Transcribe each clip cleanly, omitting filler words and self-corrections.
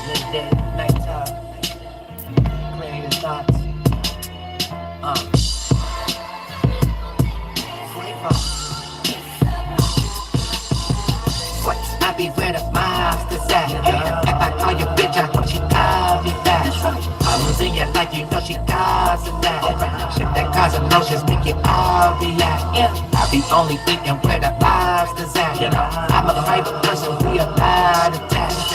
Midday, nighttime, clear your thoughts. I be where the monsters at. If I call your bitch, I know she call me back. I'm losing your life, you know she causing that. Shit that cause emotions make you all react. I be only eating where the monsters at. I'm a private person, we are not attached.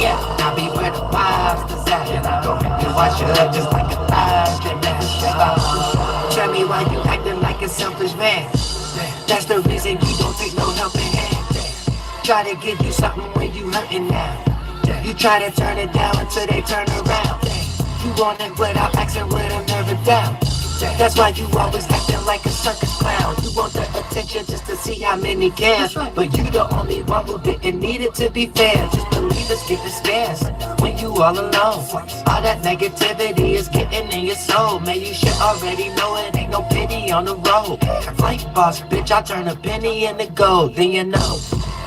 Yeah, I be where the monsters at. Don't make me wash you up just like a laundromat. Tell me why you acting like a selfish man. That's the reason you don't take no helping hand. Try to give you something when you hurting now. You try to turn it down until they turn around. You want it without asking with a nerve down. That's why you always acting like a circus clown. You want the attention just to see how many can. But you the only one who didn't need it, to be fair. Just believe it's getting scarce when you all alone. All that negativity is getting in your soul. Man, you should already know it ain't no pity on the road. Like boss, bitch, I'll turn a penny into gold. Then you know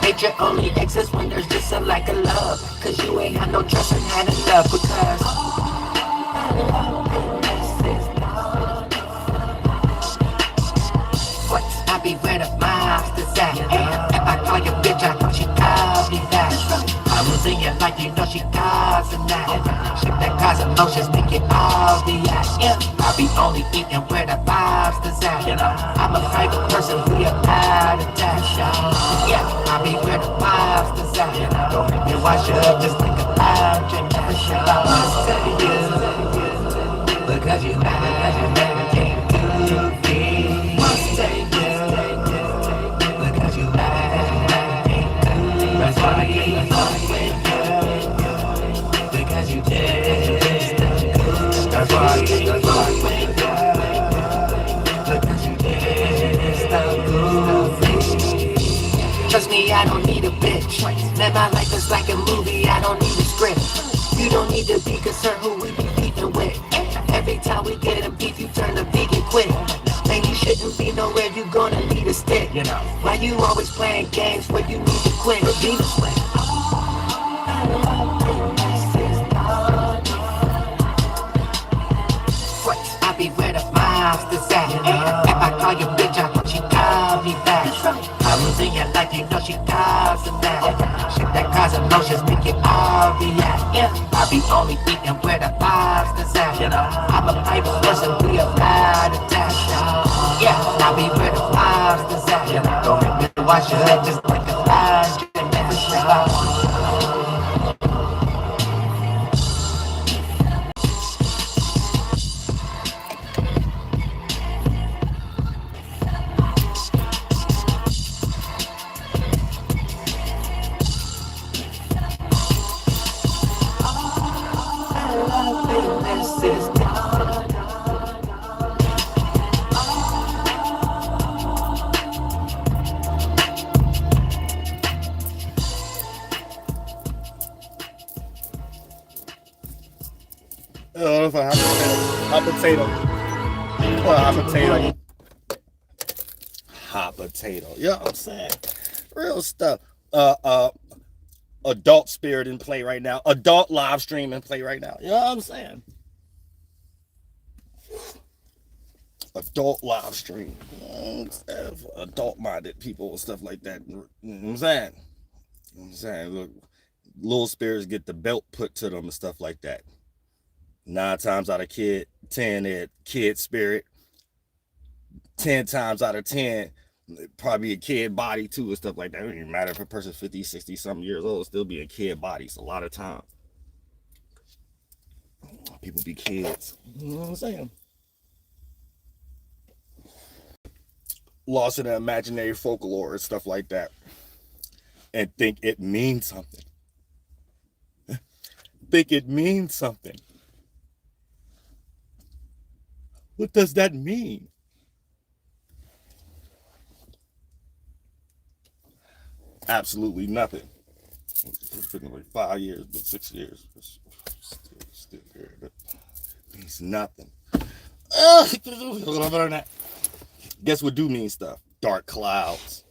hatred only exists when there's just a lack of love. Cause you ain't had no trust and had enough. Because I be where the monsters at. If I call your bitch, I know she call me back. I'm losing your life, you know she causing that. Shit that cause emotions make it all react. I be only eating where the monsters at. I'm a private person, we are not attached. Yeah, I be where the monsters at. Don't make me wash you up just like a laundromat. I must tell you, because you never came to me. Must tell you, because you never came to me. That's why I gave you because you did. That's why I gave you because you did. Stop goofy. Trust me, I don't need a bitch. Man, my life is like a movie, I don't need a script. You don't need to be concerned who we be beefing with. Every time we get a beef, you turn the vegan quick. Man, you shouldn't be nowhere, you gonna need a stick. Why you always playing games where you need to quit? Venus way. I be where the monsters at. If I call your bitch, I hope she call me back. I'm losing your life, you know she causing that. Shit that cause emotions make you all react. I be only eating where the monsters at. I'm a private person, we are not attached. Yeah, I be where the monsters at. Don't make me wash your head just like a laundromat. Hot potato. Hot potato. You know what I'm saying? Real stuff. Adult spirit in play right now. Adult live stream in play right now. You know what I'm saying? Adult live stream. Adult minded people and stuff like that. You know what I'm saying? You know what I'm saying? Look, little spirits get the belt put to them and stuff like that. 9 times out of 10, they're kid spirit. 10 times out of 10, probably a kid body too and stuff like that. It doesn't even matter if a person's 50, 60 something years old, still be a kid bodies a lot of time. People be kids. You know what I'm saying? Lost in the imaginary folklore and stuff like that. And think it means something. Think it means something. What does that mean? Absolutely nothing. It's been like 5 years, but 6 years. Still here. That means nothing. Guess what do mean stuff? Dark clouds.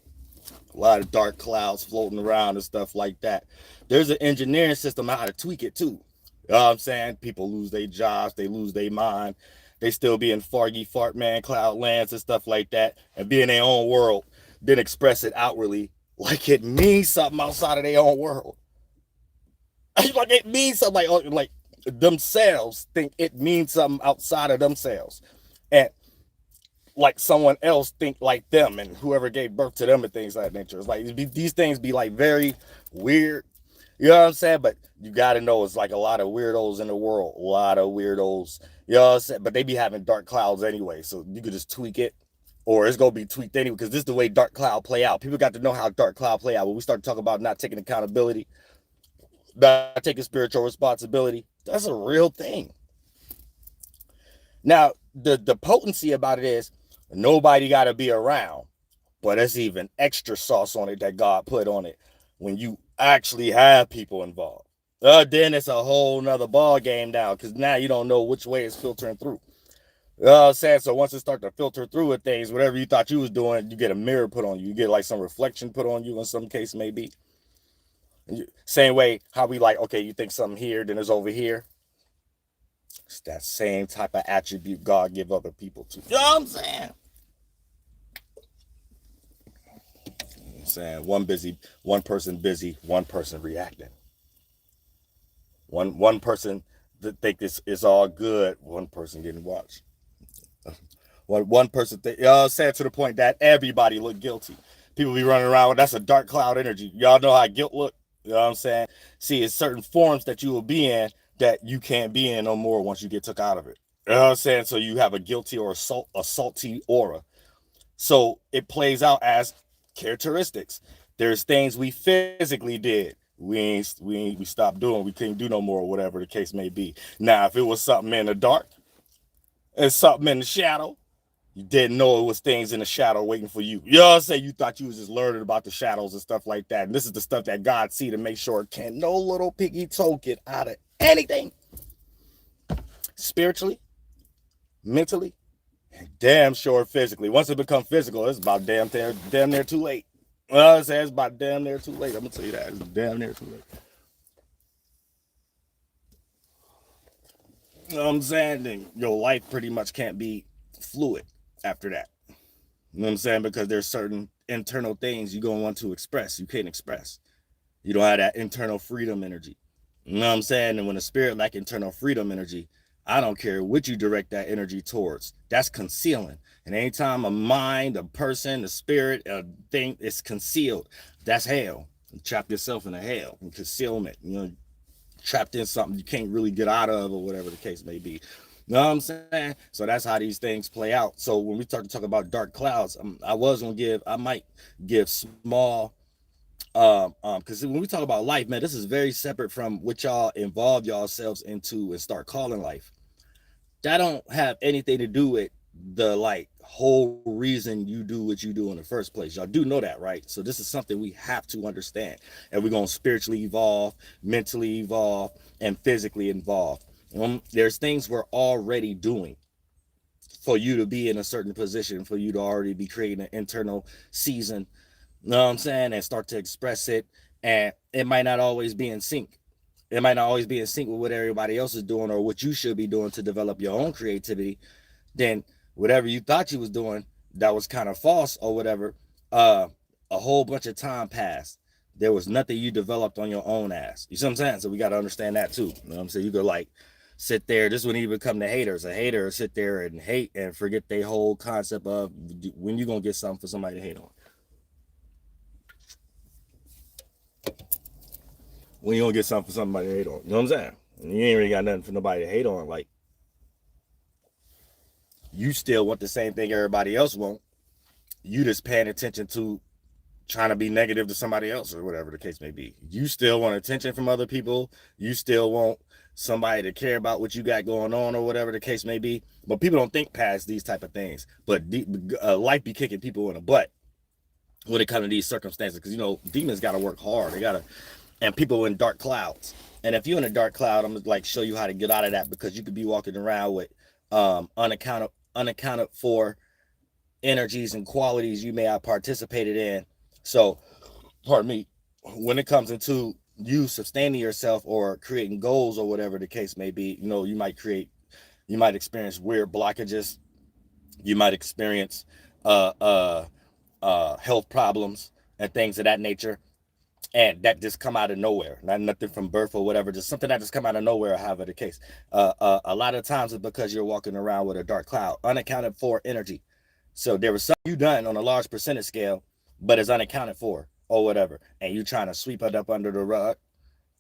A lot of dark clouds floating around and stuff like that. There's an engineering system on how to tweak it too. You know what I'm saying? People lose their jobs, they lose their mind. They still be in fargy fart man cloud lands and stuff like that, and be in their own world, then express it outwardly like it means something outside of their own world. Like it means something, like themselves think it means something outside of themselves, and like someone else think like them, and whoever gave birth to them and things like that nature. It's like these things be like very weird. You know what I'm saying? But you got to know it's like a lot of weirdos in the world. A lot of weirdos. You know what I'm saying? But they be having dark clouds anyway. So you could just tweak it. Or it's going to be tweaked anyway. Because this is the way dark cloud play out. People got to know how dark cloud play out. When we start talking about not taking accountability, not taking spiritual responsibility, that's a real thing. Now, the potency about it is nobody got to be around. But there's even extra sauce on it that God put on it when you actually have people involved. Then it's a whole nother ball game now, because now you don't know which way it's filtering through. You know what I'm saying? So once it starts to filter through with things, whatever you thought you was doing, you get a mirror put on you. You get like some reflection put on you in some case maybe. Same way how we like, okay, you think something here, then it's over here. It's that same type of attribute God give other people too. You know what I'm saying? Saying one person busy, one person reacting. One person that think this is all good, one person getting watched. One person think, saying to the point that everybody look guilty. People be running around with that's a dark cloud energy. Y'all know how guilt look. You know what I'm saying? See, it's certain forms that you will be in that you can't be in no more once you get took out of it. You know what I'm saying? So you have a guilty or a salty aura. So it plays out as characteristics. There's things we physically did we stopped doing, we couldn't do no more, whatever the case may be. Now if it was something in the dark and something in the shadow, you didn't know it was things in the shadow waiting for you. You know what I'm saying? You thought you was just learning about the shadows and stuff like that. And this is the stuff that God see to make sure can't no little piggy toe get out of anything. Spiritually, mentally, damn sure physically. Once it becomes physical, it's about damn near too late. Well, it's about damn near too late. I'm gonna tell you that. It's damn near too late. You know what I'm saying? Then your life pretty much can't be fluid after that. You know what I'm saying? Because there's certain internal things you're gonna want to express. You can't express. You don't have that internal freedom energy. You know what I'm saying? And when a spirit lack internal freedom energy, I don't care what you direct that energy towards. That's concealing. And anytime a mind, a person, a spirit, a thing is concealed, that's hell. You trap yourself in a hell and concealment. You know, trapped in something you can't really get out of, or whatever the case may be. You know what I'm saying? So that's how these things play out. So when we start to talk about dark clouds, I might give small, because when we talk about life, man, this is very separate from what y'all involve yourselves into and start calling life. That don't have anything to do with the like whole reason you do what you do in the first place. Y'all do know that, right? So this is something we have to understand, and we're gonna spiritually evolve, mentally evolve, and physically evolve. There's things we're already doing for you to be in a certain position, for you to already be creating an internal season, you know what I'm saying, and start to express it. And it might not always be in sync. It might not always be in sync with what everybody else is doing or what you should be doing to develop your own creativity. Then whatever you thought you was doing that was kind of false or whatever, a whole bunch of time passed. There was nothing you developed on your own ass. You see what I'm saying? So we got to understand that too. You know what I'm saying? You could like sit there. This wouldn't even come to haters. A hater sit there and hate and forget their whole concept of when you going to get something for somebody to hate on. When you don't get something for somebody to hate on. You know what I'm saying? And you ain't really got nothing for nobody to hate on. Like, you still want the same thing everybody else want. You just paying attention to trying to be negative to somebody else or whatever the case may be. You still want attention from other people. You still want somebody to care about what you got going on or whatever the case may be. But people don't think past these type of things. But life be kicking people in the butt when it comes to these circumstances. Because, you know, demons got to work hard. They got to... And people in dark clouds. And if you're in a dark cloud, I'm gonna like show you how to get out of that, because you could be walking around with unaccounted for energies and qualities you may have participated in. So pardon me, when it comes into you sustaining yourself or creating goals or whatever the case may be, you know, you might experience weird blockages. You might experience health problems and things of that nature. And that just come out of nowhere, not nothing from birth or whatever, just something that just come out of nowhere, however the case. A lot of times it's because you're walking around with a dark cloud, unaccounted for energy. So there was something you done on a large percentage scale, but it's unaccounted for or whatever. And you trying to sweep it up under the rug,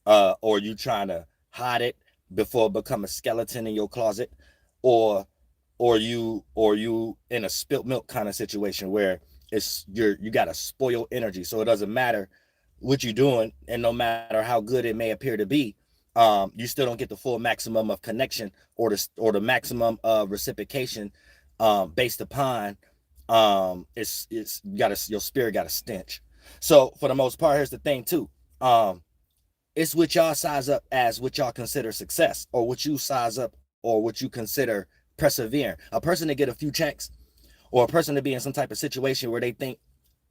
or you trying to hide it before it become a skeleton in your closet, or you in a spilt milk kind of situation where you got to spoil energy. So it doesn't matter what you're doing, and no matter how good it may appear to be, you still don't get the full maximum of connection or the maximum of reciprocation, based upon your spirit got a stench. So for the most part, here's the thing too. It's what y'all size up as what y'all consider success, or what you size up or what you consider persevering. A person to get a few checks, or a person to be in some type of situation where they think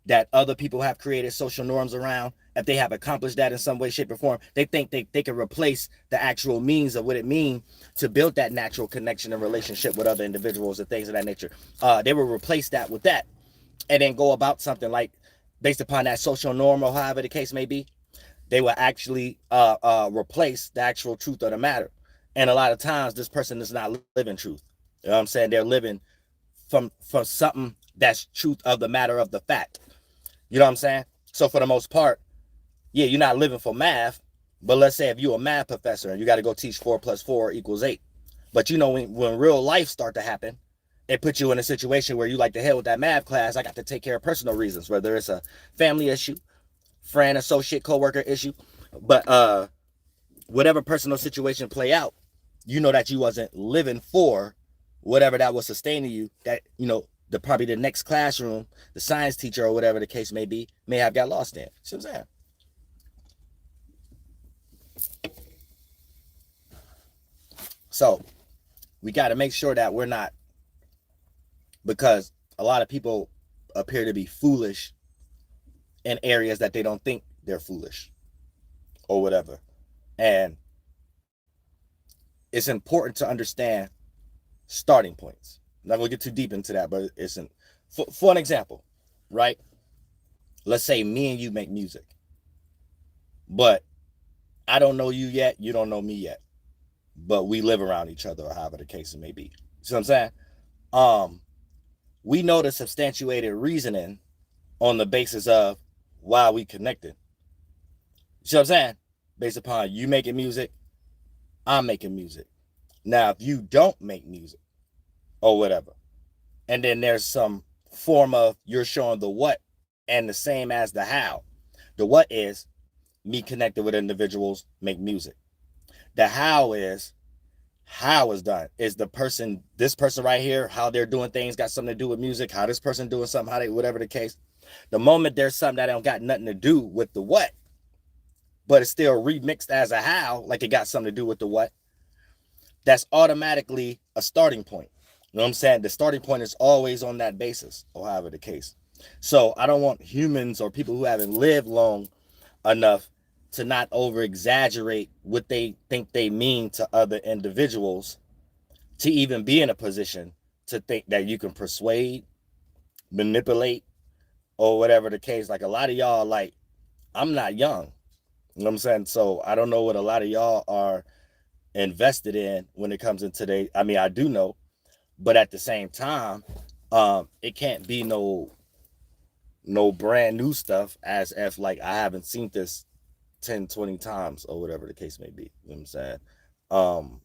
that other people have created social norms around, if they have accomplished that in some way, shape, or form, they think they can replace the actual means of what it means to build that natural connection and relationship with other individuals and things of that nature. They will replace that with that, and then go about something like, based upon that social norm or however the case may be, they will actually replace the actual truth of the matter. And a lot of times this person is not living truth. You know what I'm saying? They're living from something that's truth of the matter of the fact. You know what I'm saying? So for the most part, yeah, you're not living for math, but let's say if you're a math professor and you got to go teach 4 + 4 = 8, but you know, when real life start to happen, it puts you in a situation where you like to hell with that math class. I got to take care of personal reasons, whether it's a family issue, friend, associate, coworker issue, but whatever personal situation play out, you know that you wasn't living for whatever that was sustaining you, that, you know, probably the next classroom, the science teacher or whatever the case may be, may have got lost in. See what I'm saying? So we got to make sure that we're not, because a lot of people appear to be foolish in areas that they don't think they're foolish or whatever. And it's important to understand starting points. I'm not going to get too deep into that, but for an example, right? Let's say me and you make music, but I don't know you yet, you don't know me yet, but we live around each other, or however the case may be. See what I'm saying? We know the substantiated reasoning on the basis of why we connected. See what I'm saying? Based upon you making music, I'm making music. Now, if you don't make music or whatever, and then there's some form of you're showing the what and the same as the how. The what is me connected with individuals, make music. The how is done. Is this person right here, how they're doing things got something to do with music, how this person doing something, how they, whatever the case. The moment there's something that don't got nothing to do with the what, but it's still remixed as a how, like it got something to do with the what, that's automatically a starting point. You know what I'm saying? The starting point is always on that basis, or however the case. So I don't want humans or people who haven't lived long enough to not over exaggerate what they think they mean to other individuals, to even be in a position to think that you can persuade, manipulate, or whatever the case. Like a lot of y'all, like, I'm not young. You know what I'm saying? So I don't know what a lot of y'all are invested in when it comes into I mean, I do know, but at the same time, it can't be no brand new stuff, as if like I haven't seen this 10, 20 times or whatever the case may be. You know what I'm saying?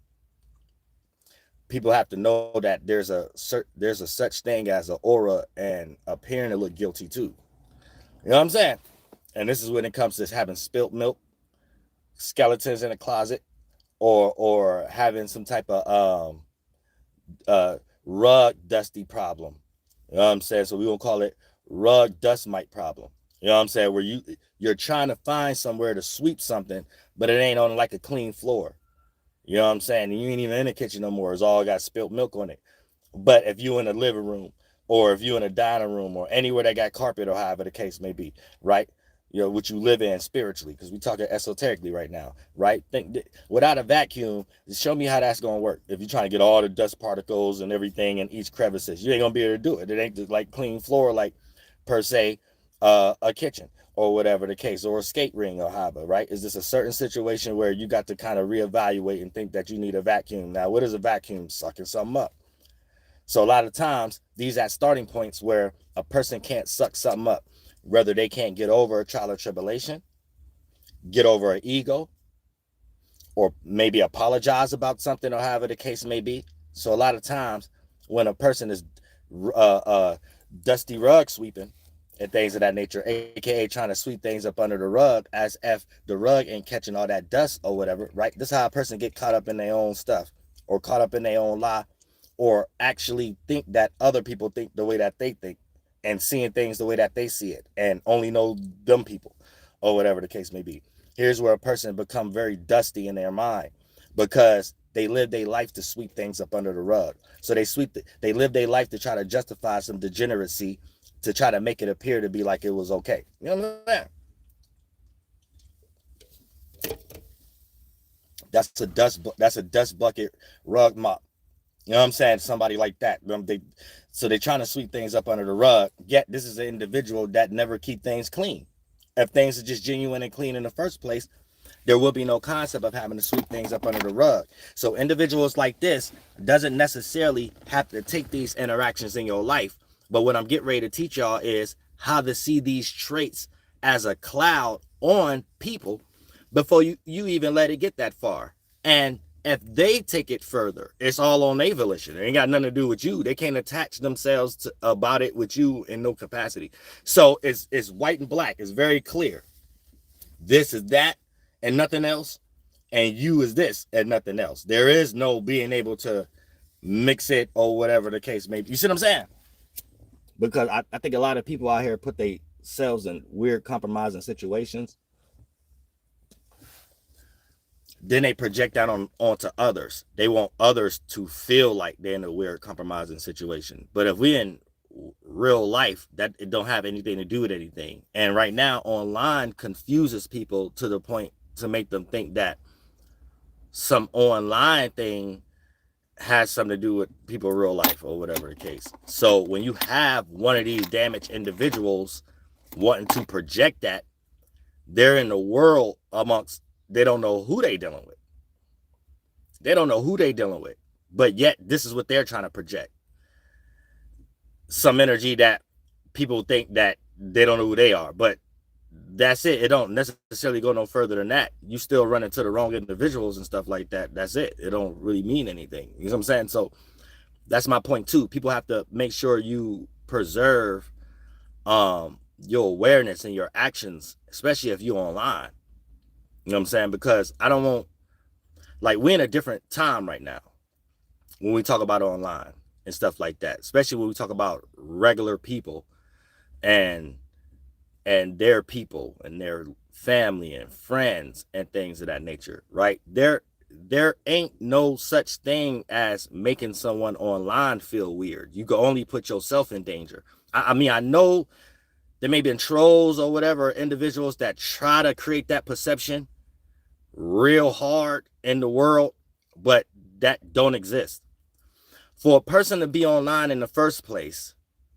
People have to know that there's a such thing as an aura and appearing to look guilty too. You know what I'm saying? And this is when it comes to having spilt milk, skeletons in a closet, or having some type of rug dusty problem. You know what I'm saying? So we gonna call it rug dust mite problem. You know what I'm saying? Where you're trying to find somewhere to sweep something, but it ain't on like a clean floor. You know what I'm saying? And you ain't even in the kitchen no more. It's all got spilt milk on it. But if you in the living room, or if you in a dining room, or anywhere that got carpet, or however the case may be, right? you know, what you live in spiritually, because we talking esoterically right now, right? Think without a vacuum, show me how that's gonna work. If you're trying to get all the dust particles and everything in each crevices, you ain't gonna be able to do it. It ain't just like clean floor, like per se, a kitchen or whatever the case, or a skate ring or however, right? Is this a certain situation where you got to kind of reevaluate and think that you need a vacuum? Now, what is a vacuum? Sucking something up. So a lot of times, these at starting points where a person can't suck something up, whether they can't get over a trial or tribulation, get over an ego, or maybe apologize about something or however the case may be. So a lot of times when a person is dusty rug sweeping and things of that nature, aka trying to sweep things up under the rug as if the rug ain't catching all that dust or whatever, right? This is how a person get caught up in their own stuff or caught up in their own lie, or actually think that other people think the way that they think and seeing things the way that they see it and only know them people or whatever the case may be. Here's where a person become very dusty in their mind because they live their life to sweep things up under the rug. So they live their life to try to justify some degeneracy, to try to make it appear to be like it was okay. You know what I'm saying? That's a dust bucket rug mop. You know what I'm saying? Somebody like that. So they're trying to sweep things up under the rug. Yet this is an individual that never keep things clean. If things are just genuine and clean in the first place, there will be no concept of having to sweep things up under the rug. So individuals like this doesn't necessarily have to take these interactions in your life. But what I'm getting ready to teach y'all is how to see these traits as a cloud on people before you even let it get that far. And if they take it further, it's all on their volition. It ain't got nothing to do with you. They can't attach themselves to, about it with you in no capacity. So it's white and black. It's very clear. This is that and nothing else. And you is this and nothing else. There is no being able to mix it or whatever the case may be. You see what I'm saying? Because I think a lot of people out here put themselves in weird compromising situations. Then they project that onto others. They want others to feel like they're in a weird compromising situation. But if we're in real life, that it don't have anything to do with anything. And right now, online confuses people to the point to make them think that some online thing has something to do with people in real life or whatever the case. So when you have one of these damaged individuals wanting to project that, they're in the world amongst, they don't know who they dealing with. They don't know who they dealing with. But yet, this is what they're trying to project. Some energy that people think that they don't know who they are. But that's it. It don't necessarily go no further than that. You still run into the wrong individuals and stuff like that. That's it. It don't really mean anything. You know what I'm saying? So that's my point too. People have to make sure you preserve your awareness and your actions, especially if you're online. You know what I'm saying? Because I don't want, like, we're in a different time right now when we talk about online and stuff like that, especially when we talk about regular people and their people and their family and friends and things of that nature, right? There ain't no such thing as making someone online feel weird. You can only put yourself in danger. I mean, I know there may be trolls or whatever, individuals that try to create that perception real hard in the world, but that don't exist. For a person to be online in the first place,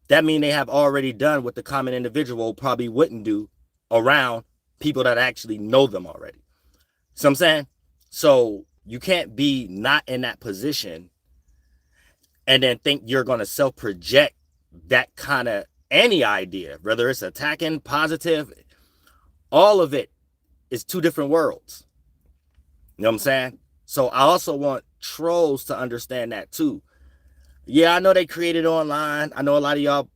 that means they have already done what the common individual probably wouldn't do around people that actually know them already. See what I'm saying? So you can't be not in that position and then think you're going to self-project that kind of any idea, whether it's attacking, positive, all of it is two different worlds. You know what I'm saying? So I also want trolls to understand that too. Yeah, I know they created online. I know a lot of y'all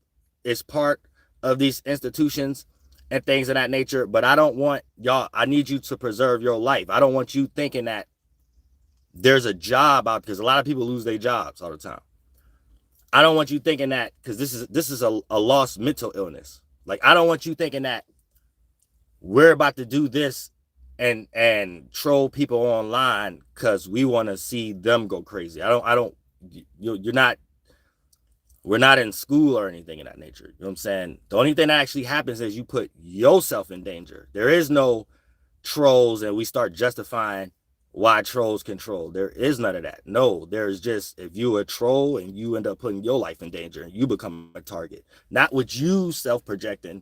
is part of these institutions and things of that nature, but I don't want y'all, I need you to preserve your life. I don't want you thinking that there's a job out, because a lot of people lose their jobs all the time. I don't want you thinking that, because this is a lost mental illness. Like, I don't want you thinking that we're about to do this and troll people online because we want to see them go crazy. You're not We're not in school or anything of that nature. You know what I'm saying? The only thing that actually happens is you put yourself in danger. There is no trolls and we start justifying why trolls control. There is none of that. No, there's just, if you a troll and you end up putting your life in danger and you become a target, not with you self-projecting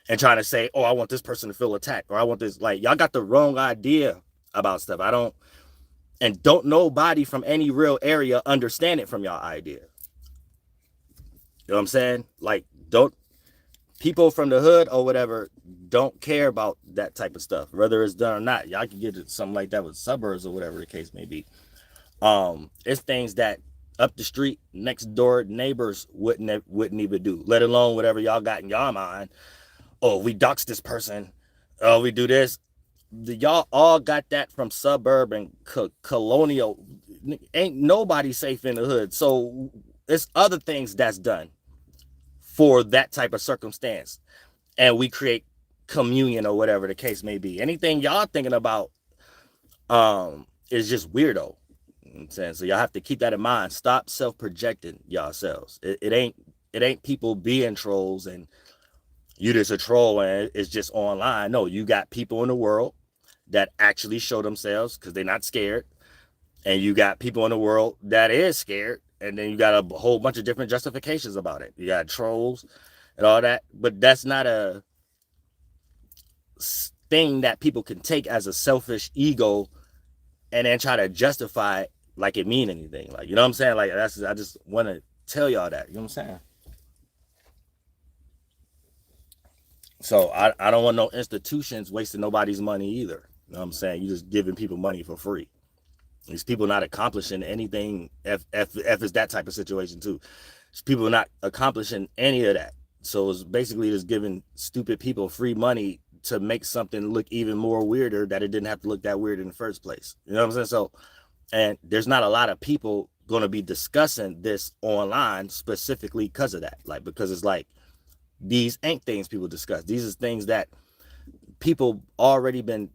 and trying to say, oh, I want this person to feel attacked, or I want this. Like, y'all got the wrong idea about stuff. Don't nobody from any real area understand it from y'all idea. You know what I'm saying? Like, don't people from the hood or whatever don't care about that type of stuff, whether it's done or not. Y'all can get something like that with suburbs or whatever the case may be. It's things that up the street, next door neighbors wouldn't even do, let alone whatever y'all got in y'all mind. Oh, we dox this person. Oh, we do this. Y'all all got that from suburban colonial. Ain't nobody safe in the hood. So it's other things that's done for that type of circumstance, and we create communion or whatever the case may be. Anything y'all thinking about is just weirdo. You know what I'm saying? So y'all have to keep that in mind. Stop self-projecting yourselves. It ain't people being trolls and you just a troll and it's just online. No, you got people in the world that actually show themselves because they're not scared, and you got people in the world that is scared. And then you got a whole bunch of different justifications about it. You got trolls and all that. But that's not a thing that people can take as a selfish ego and then try to justify it like it mean anything. Like, you know what I'm saying? Like, I just want to tell y'all that. You know what I'm saying? So I don't want no institutions wasting nobody's money either. You know what I'm saying? You just giving people money for free. These people not accomplishing anything if it's that type of situation too. These people not accomplishing any of that. So it's basically just giving stupid people free money to make something look even more weirder that it didn't have to look that weird in the first place. You know what I'm saying? So, and there's not a lot of people going to be discussing this online specifically because of that. Like, because it's like, these ain't things people discuss. These are things that people already been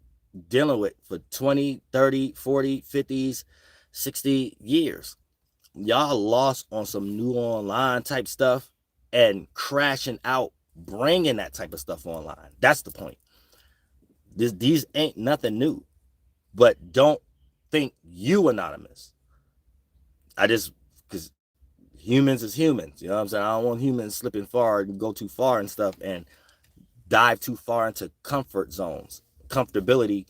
dealing with for 20, 30, 40, 50s, 60 years. Y'all lost on some new online type stuff and crashing out, bringing that type of stuff online. That's the point. These ain't nothing new, but don't think you anonymous. Because humans is humans. You know what I'm saying? I don't want humans slipping far and go too far and stuff and dive too far into comfort zones, comfortability,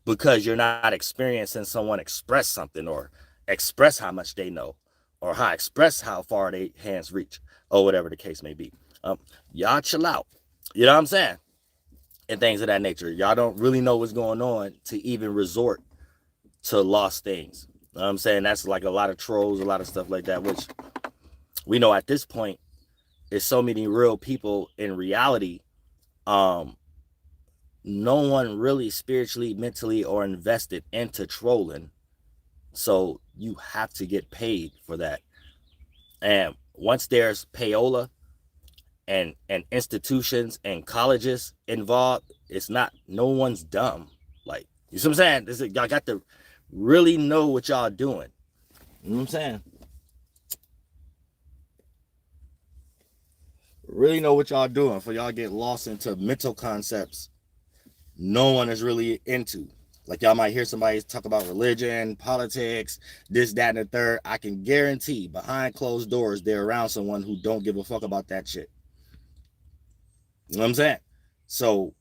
because you're not experiencing someone express something or express how much they know or express how far their hands reach or whatever the case may be. Y'all chill out. You know what I'm saying? And things of that nature. Y'all don't really know what's going on to even resort to lost things. You know what I'm saying? That's like a lot of trolls, a lot of stuff like that, which we know at this point is so many real people in reality. No one really spiritually, mentally, or invested into trolling. So you have to get paid for that. And once there's payola and institutions and colleges involved, it's not, no one's dumb. Like, you see what I'm saying? Y'all got to really know what y'all doing. You know what I'm saying? Really know what y'all doing for y'all get lost into mental concepts no one is really into. Like, y'all might hear somebody talk about religion, politics, this, that, and the third. I can guarantee behind closed doors, they're around someone who don't give a fuck about that shit. You know what I'm saying? So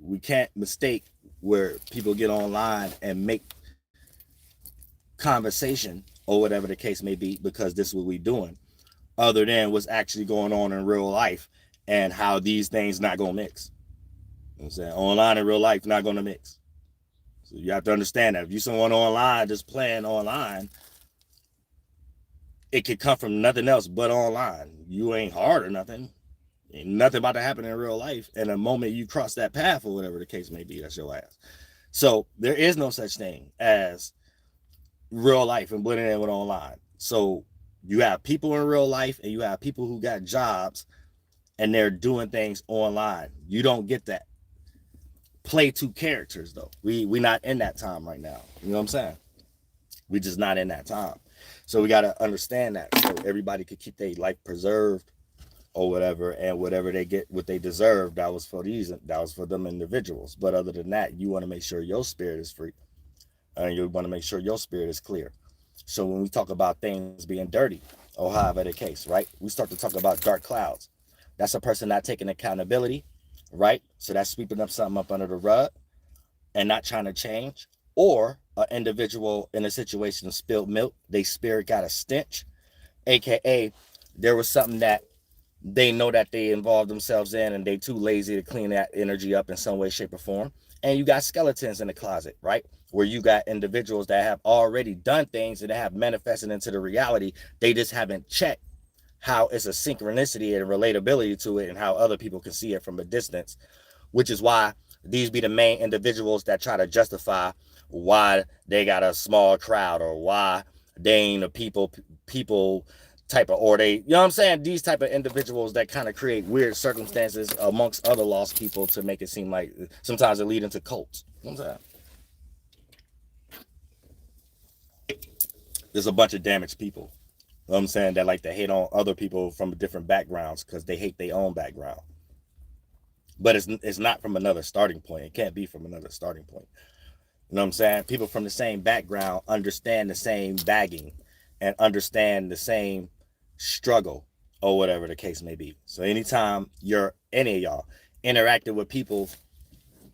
we can't mistake where people get online and make conversation or whatever the case may be, because this is what we're doing, other than what's actually going on in real life and how these things not gonna mix. You know what I'm saying? Online and real life not gonna mix. So you have to understand that if you someone online just playing online, it could come from nothing else but online. You ain't hard or nothing. Ain't nothing about to happen in real life. And the moment you cross that path or whatever the case may be, that's your ass. So there is no such thing as real life and blending in with online. So you have people in real life and you have people who got jobs and they're doing things online. You don't get that. Play two characters though. We not in that time right now. You know what I'm saying? We just not in that time. So we got to understand that, so everybody could keep their life preserved or whatever, and whatever they get, what they deserve, that was for them individuals. But other than that, you want to make sure your spirit is free, and you want to make sure your spirit is clear. So when we talk about things being dirty, or however the case, right, we start to talk about dark clouds. That's a person not taking accountability, right? So that's sweeping up something up under the rug and not trying to change. Or an individual in a situation of spilled milk, they spirit got a stench, aka there was something that they know that they involved themselves in, and they too lazy to clean that energy up in some way, shape, or form. And you got skeletons in the closet, right? Where you got individuals that have already done things and that have manifested into the reality. They just haven't checked how it's a synchronicity and relatability to it, and how other people can see it from a distance, which is why these be the main individuals that try to justify why they got a small crowd, or why they ain't a people type of, or they, you know what I'm saying? These type of individuals that kind of create weird circumstances amongst other lost people to make it seem like sometimes it lead into cults. You know what I'm saying? There's a bunch of damaged people, you know what I'm saying, that like to hate on other people from different backgrounds because they hate their own background. But it's not from another starting point. It can't be from another starting point. You know what I'm saying? People from the same background understand the same bagging and understand the same struggle, or whatever the case may be. So anytime you're, any of y'all, interacting with people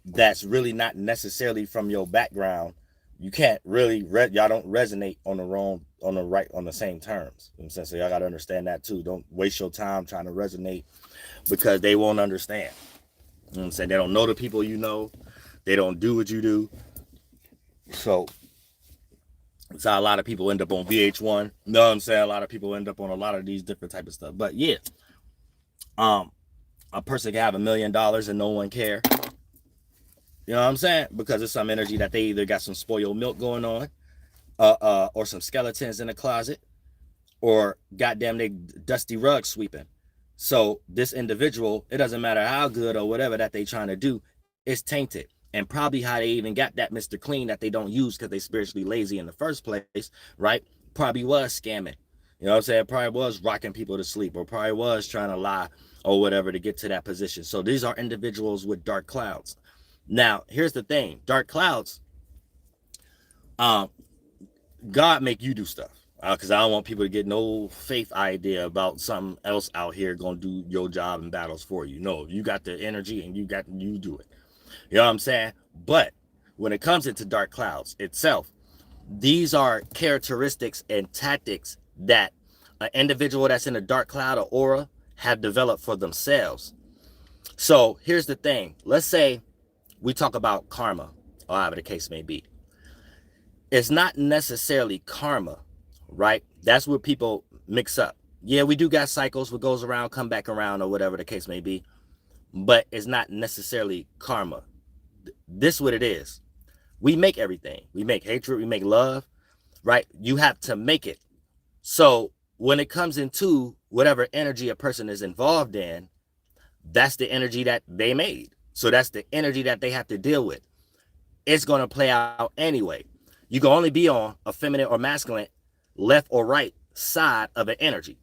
that's really not necessarily from your background, you can't really, y'all don't resonate on the same terms. You know what I'm saying? So y'all got to understand that too. Don't waste your time trying to resonate, because they won't understand. You know what I'm saying? They don't know the people you know. They don't do what you do. So that's how a lot of people end up on VH1. You know what I'm saying? A lot of people end up on a lot of these different type of stuff. But yeah, a person can have $1 million and no one care. You know what I'm saying? Because it's some energy that they either got some spoiled milk going on, or some skeletons in the closet, or goddamn they dusty rug sweeping. So this individual, it doesn't matter how good or whatever that they trying to do, it's tainted. And probably how they even got that Mr. Clean that they don't use because they spiritually lazy in the first place, right? Probably was scamming. You know what I'm saying? Probably was rocking people to sleep, or probably was trying to lie or whatever to get to that position. So these are individuals with dark clouds. Now, here's the thing. Dark clouds, God make you do stuff. Because I don't want people to get no faith idea about something else out here going to do your job and battles for you. No, you got the energy and you do it. You know what I'm saying? But when it comes into dark clouds itself, these are characteristics and tactics that an individual that's in a dark cloud or aura have developed for themselves. So here's the thing. Let's say we talk about karma, or however the case may be. It's not necessarily karma, right? That's what people mix up. Yeah, we do got cycles, what goes around, come back around, or whatever the case may be. But it's not necessarily karma. This is what it is. We make everything. We make hatred, we make love, right? You have to make it. So when it comes into whatever energy a person is involved in, that's the energy that they made. So that's the energy that they have to deal with. It's going to play out anyway. You can only be on a feminine or masculine, left or right side of an energy.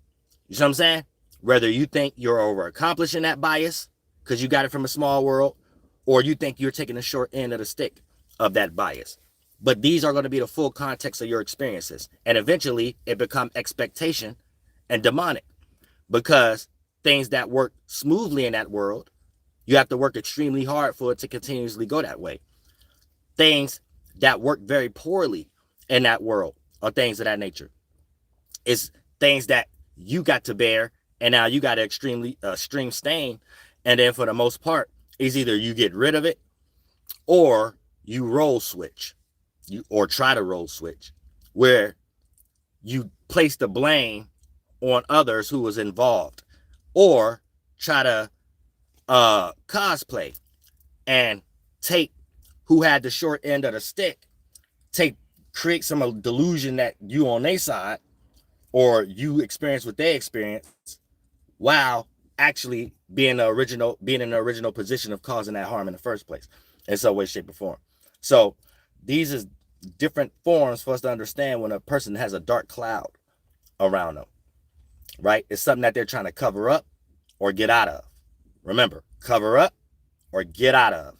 You see what I'm saying? Whether you think you're over accomplishing that bias because you got it from a small world, or you think you're taking the short end of the stick of that bias. But these are going to be the full context of your experiences. And eventually it becomes expectation and demonic, because things that work smoothly in that world, you have to work extremely hard for it to continuously go that way. Things that work very poorly in that world are things of that nature. It's things that you got to bear, and now you got an extreme stain. And then for the most part, is either you get rid of it, or you role switch, or try to role switch, where you place the blame on others who was involved, or try to cosplay and take who had the short end of the stick, create some delusion that you on their side, or you experience what they experience, while actually being in the original position of causing that harm in the first place, in some way, shape, or form. So these is different forms for us to understand when a person has a dark cloud around them, right? It's something that they're trying to cover up or get out of. Remember, cover up or get out of.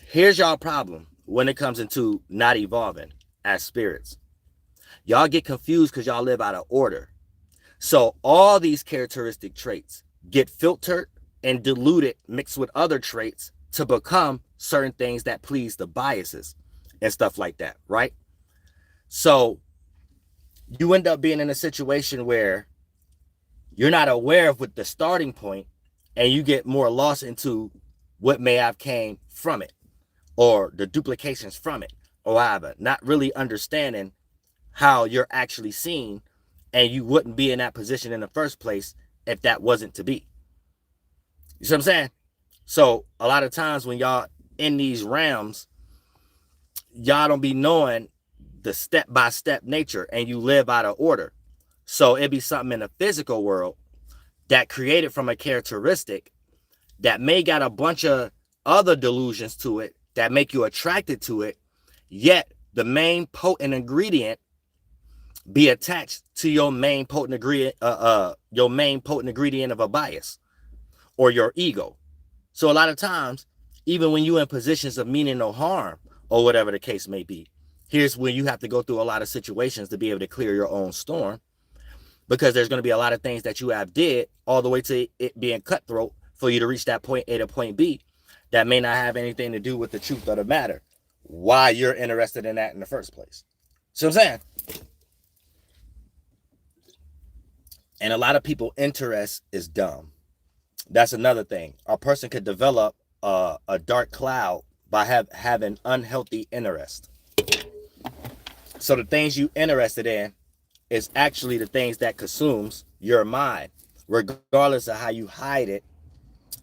Here's y'all problem when it comes into not evolving as spirits. Y'all get confused because y'all live out of order. So all these characteristic traits get filtered and diluted, mixed with other traits to become certain things that please the biases and stuff like that, right? So you end up being in a situation where you're not aware of what the starting point, and you get more lost into what may have came from it or the duplications from it or whatever, not really understanding how you're actually seen, and you wouldn't be in that position in the first place if that wasn't to be. You see what I'm saying? So a lot of times when y'all in these realms, y'all don't be knowing the step-by-step nature, and you live out of order. So it'd be something in the physical world that created from a characteristic that may got a bunch of other delusions to it that make you attracted to it, yet the main potent ingredient be attached to your main potent ingredient, of a bias or your ego. So a lot of times, even when you're in positions of meaning no harm or whatever the case may be, here's when you have to go through a lot of situations to be able to clear your own storm, because there's going to be a lot of things that you have did all the way to it being cutthroat for you to reach that point A to point B that may not have anything to do with the truth of the matter, why you're interested in that in the first place. See what I'm saying? And a lot of people interest is dumb. That's another thing. A person could develop a dark cloud by having unhealthy interest. So the things you interested in is actually the things that consumes your mind, regardless of how you hide it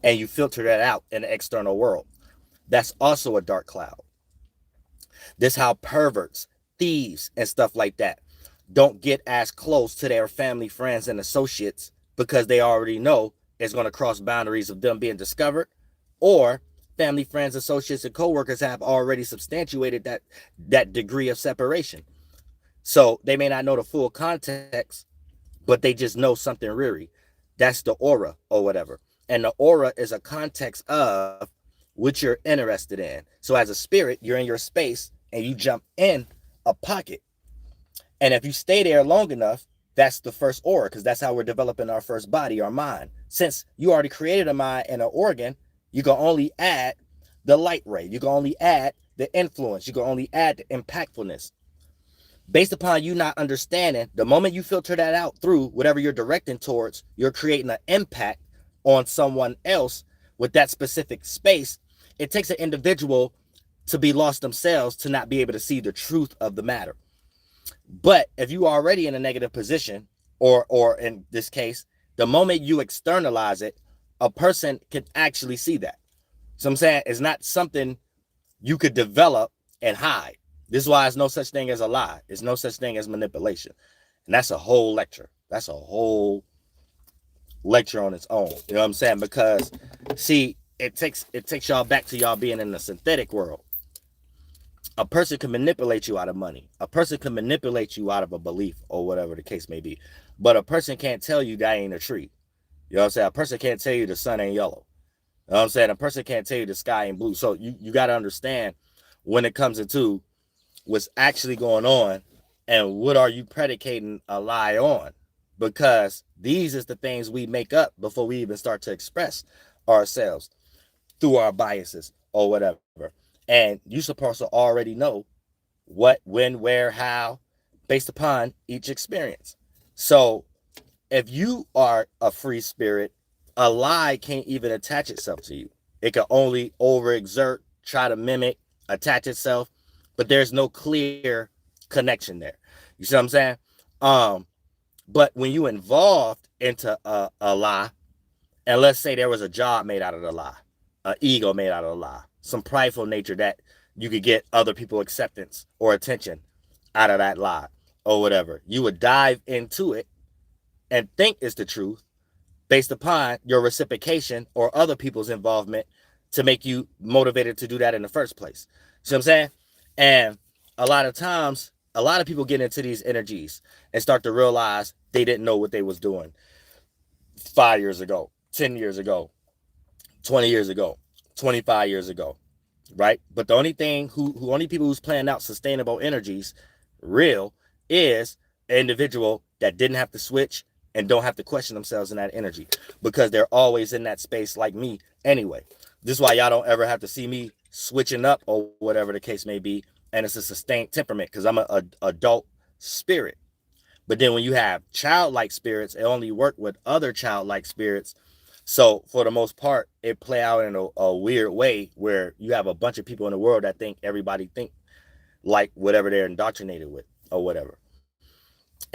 and you filter that out in the external world. That's also a dark cloud. This how perverts, thieves, and stuff like that don't get as close to their family, friends, and associates, because they already know it's going to cross boundaries of them being discovered, or family, friends, associates, and coworkers have already substantiated that degree of separation. So they may not know the full context, but they just know something reary. That's the aura or whatever. And the aura is a context of what you're interested in. So as a spirit, you're in your space and you jump in a pocket. And if you stay there long enough, that's the first aura, because that's how we're developing our first body, our mind. Since you already created a mind and an organ, you can only add the light ray. You can only add the influence. You can only add the impactfulness. Based upon you not understanding, the moment you filter that out through whatever you're directing towards, you're creating an impact on someone else with that specific space. It takes an individual to be lost themselves to not be able to see the truth of the matter. But if you are already in a negative position, or in this case, the moment you externalize it, a person can actually see that. So I'm saying it's not something you could develop and hide. This is why there's no such thing as a lie. There's no such thing as manipulation. And that's a whole lecture. That's a whole lecture on its own. You know what I'm saying? Because, see, it takes y'all back to y'all being in the synthetic world. A person can manipulate you out of money. A person can manipulate you out of a belief or whatever the case may be. But a person can't tell you that ain't a tree. You know what I'm saying? A person can't tell you the sun ain't yellow. You know what I'm saying? A person can't tell you the sky ain't blue. So you got to understand when it comes into what's actually going on and what are you predicating a lie on, because these is the things we make up before we even start to express ourselves through our biases or whatever. And you're supposed to already know what, when, where, how, based upon each experience. So if you are a free spirit, a lie can't even attach itself to you. It can only overexert, try to mimic, attach itself, but there's no clear connection there. You see what I'm saying? But when you involved into a lie, and let's say there was a job made out of the lie, an ego made out of the lie, some prideful nature that you could get other people acceptance or attention out of that lie or whatever, you would dive into it and think it's the truth based upon your reciprocation or other people's involvement to make you motivated to do that in the first place. See what I'm saying? And a lot of times, a lot of people get into these energies and start to realize they didn't know what they was doing 5 years ago, 10 years ago, 20 years ago, 25 years ago, right? But the only thing only people who's playing out sustainable energies real is an individual that didn't have to switch and don't have to question themselves in that energy, because they're always in that space like me anyway. This is why y'all don't ever have to see me switching up or whatever the case may be. And it's a sustained temperament because I'm an adult spirit. But then when you have childlike spirits, it only work with other childlike spirits. So for the most part, it play out in a weird way where you have a bunch of people in the world that think everybody think like whatever they're indoctrinated with or whatever.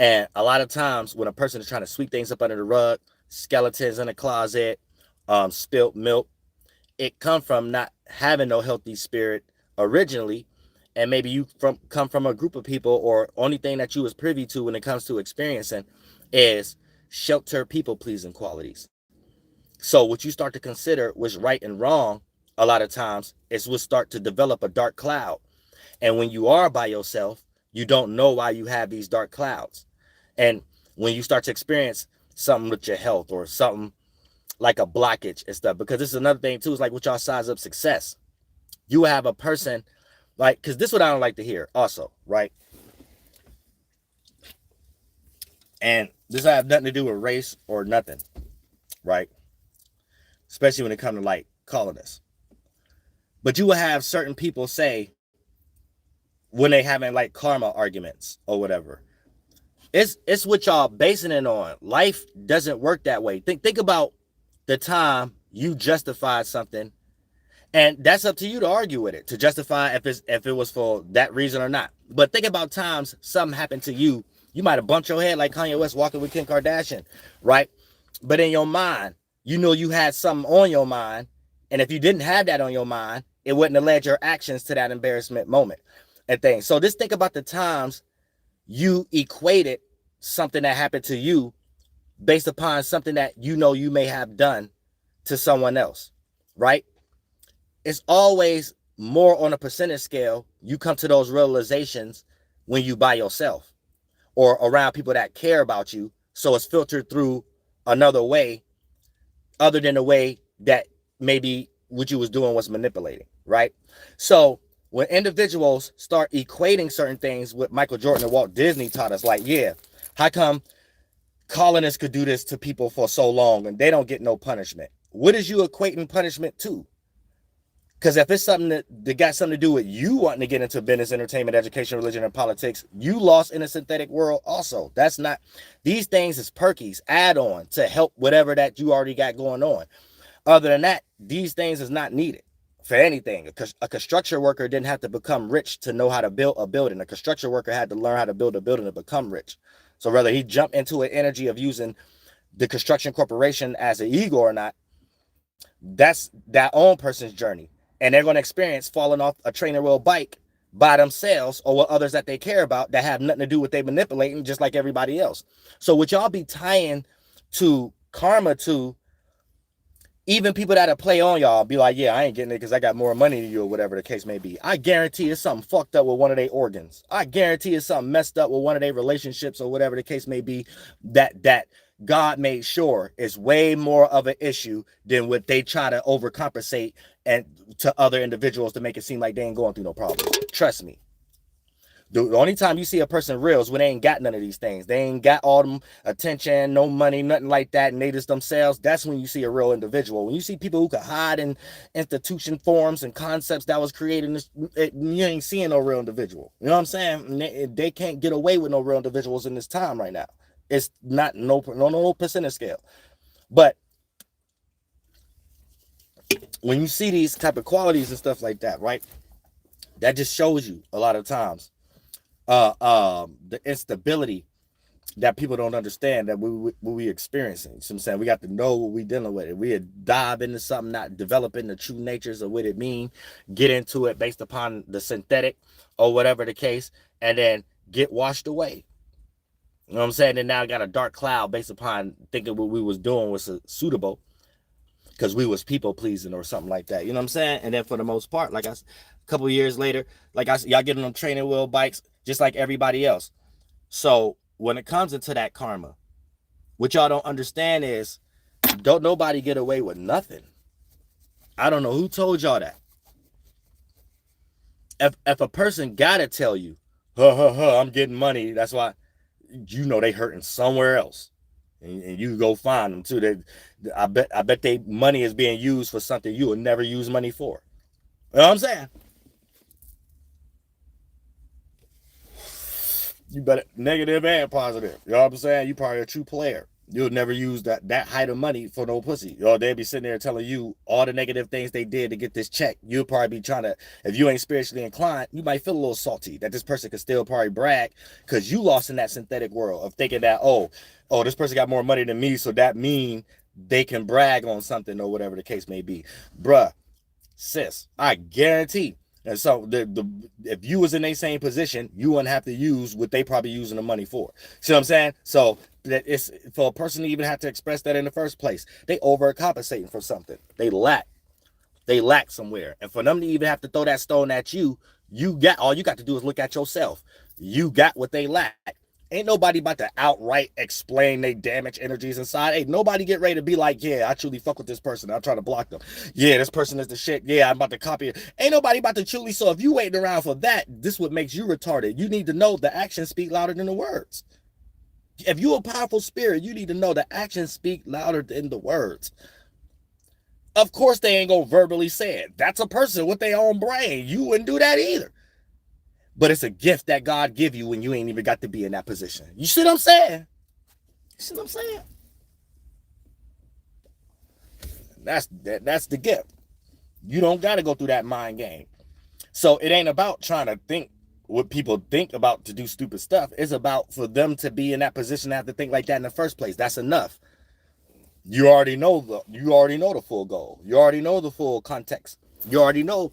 And a lot of times when a person is trying to sweep things up under the rug, skeletons in the closet, spilt milk, it come from not having no healthy spirit originally. And maybe you come from a group of people, or only thing that you was privy to when it comes to experiencing is shelter, people pleasing qualities. So what you start to consider was right and wrong a lot of times is what start to develop a dark cloud. And when you are by yourself, you don't know why you have these dark clouds. And when you start to experience something with your health or something like a blockage and stuff, because this is another thing too, is like what y'all size up success. You have a person like, because this is what I don't like to hear also, right? And this have nothing to do with race or nothing, right? Especially when it comes to like colonists. But you will have certain people say when they having like karma arguments or whatever, it's what y'all basing it on. Life doesn't work that way. Think about the time you justified something, and that's up to you to argue with it, to justify if it was for that reason or not. But think about times something happened to you. You might have bumped your head like Kanye West walking with Kim Kardashian, right? But in your mind, you know you had something on your mind. And if you didn't have that on your mind, it wouldn't have led your actions to that embarrassment moment and things. So just think about the times you equated something that happened to you based upon something that you know you may have done to someone else, right? It's always more on a percentage scale. You come to those realizations when you by yourself or around people that care about you. So it's filtered through another way other than the way that maybe what you was doing was manipulating, right? So when individuals start equating certain things with Michael Jordan and Walt Disney taught us, like, yeah, how come colonists could do this to people for so long and they don't get no punishment? What is you equating punishment to? Because if it's something that got something to do with you wanting to get into business, entertainment, education, religion, and politics, you lost in a synthetic world also. That's not, these things is perkies, add on to help whatever that you already got going on. Other than that, these things is not needed for anything. A construction worker didn't have to become rich to know how to build a building. A construction worker had to learn how to build a building to become rich. So whether he jumped into an energy of using the construction corporation as an ego or not, that's that own person's journey. And they're going to experience falling off a trainer wheel bike by themselves or with others that they care about that have nothing to do with they manipulating, just like everybody else. So what y'all be tying to karma to, even people that'll play on y'all be like, yeah, I ain't getting it because I got more money than you or whatever the case may be. I guarantee it's something fucked up with one of their organs. I guarantee it's something messed up with one of their relationships or whatever the case may be that God made sure is way more of an issue than what they try to overcompensate and to other individuals to make it seem like they ain't going through no problem. Trust me. The only time you see a person real is when they ain't got none of these things. They ain't got all them attention, no money, nothing like that, and they just themselves. That's when you see a real individual. When you see people who could hide in institution forms and concepts that was created, you ain't seeing no real individual. You know what I'm saying? They can't get away with no real individuals in this time right now. It's not no percentage scale. But when you see these type of qualities and stuff like that, right? That just shows you a lot of times the instability that people don't understand that we experiencing. You know what I'm saying? We got to know what we dealing with. We dive into something, not developing the true natures of what it mean, get into it based upon the synthetic or whatever the case, and then get washed away. You know what I'm saying? And now I got a dark cloud based upon thinking what we was doing was suitable. because we was people pleasing or something like that. You know what I'm saying? And then for the most part, like a couple of years later, like y'all getting on training wheel bikes just like everybody else. So when it comes into that karma, what y'all don't understand is don't nobody get away with nothing. I don't know who told y'all that. If a person gotta tell you, I'm getting money, that's why, you know they hurting somewhere else. And you go find them too. I bet they money is being used for something you would never use money for. You know what I'm saying? You better negative and positive. You know what I'm saying? You probably a true player. You'll never use that height of money for no pussy. Or they'll be sitting there telling you all the negative things they did to get this check. You'll probably be trying to, if you ain't spiritually inclined, you might feel a little salty that this person could still probably brag because you lost in that synthetic world of thinking that, oh, this person got more money than me, so that mean they can brag on something or whatever the case may be. Bruh, sis, I guarantee. And so if you was in a same position, you wouldn't have to use what they probably using the money for. See what I'm saying? So that it's for a person to even have to express that in the first place, they overcompensating for something. They lack somewhere. And for them to even have to throw that stone at you, all you got to do is look at yourself. You got what they lack. Ain't nobody about to outright explain they damaged energies inside. Ain't nobody get ready to be like, yeah, I truly fuck with this person. I'm trying to block them. Yeah, this person is the shit. Yeah, I'm about to copy it. Ain't nobody about to truly. So if you waiting around for that, this what makes you retarded. You need to know the actions speak louder than the words. If you a powerful spirit, you need to know the actions speak louder than the words. Of course, they ain't gonna verbally say it. That's a person with their own brain. You wouldn't do that either. But it's a gift that God give you when you ain't even got to be in that position. You see what I'm saying? You see what I'm saying? That's the gift. You don't got to go through that mind game. So it ain't about trying to think what people think about to do stupid stuff. It's about for them to be in that position to have to think like that in the first place. That's enough. You already know the full goal. You already know the full context. You already know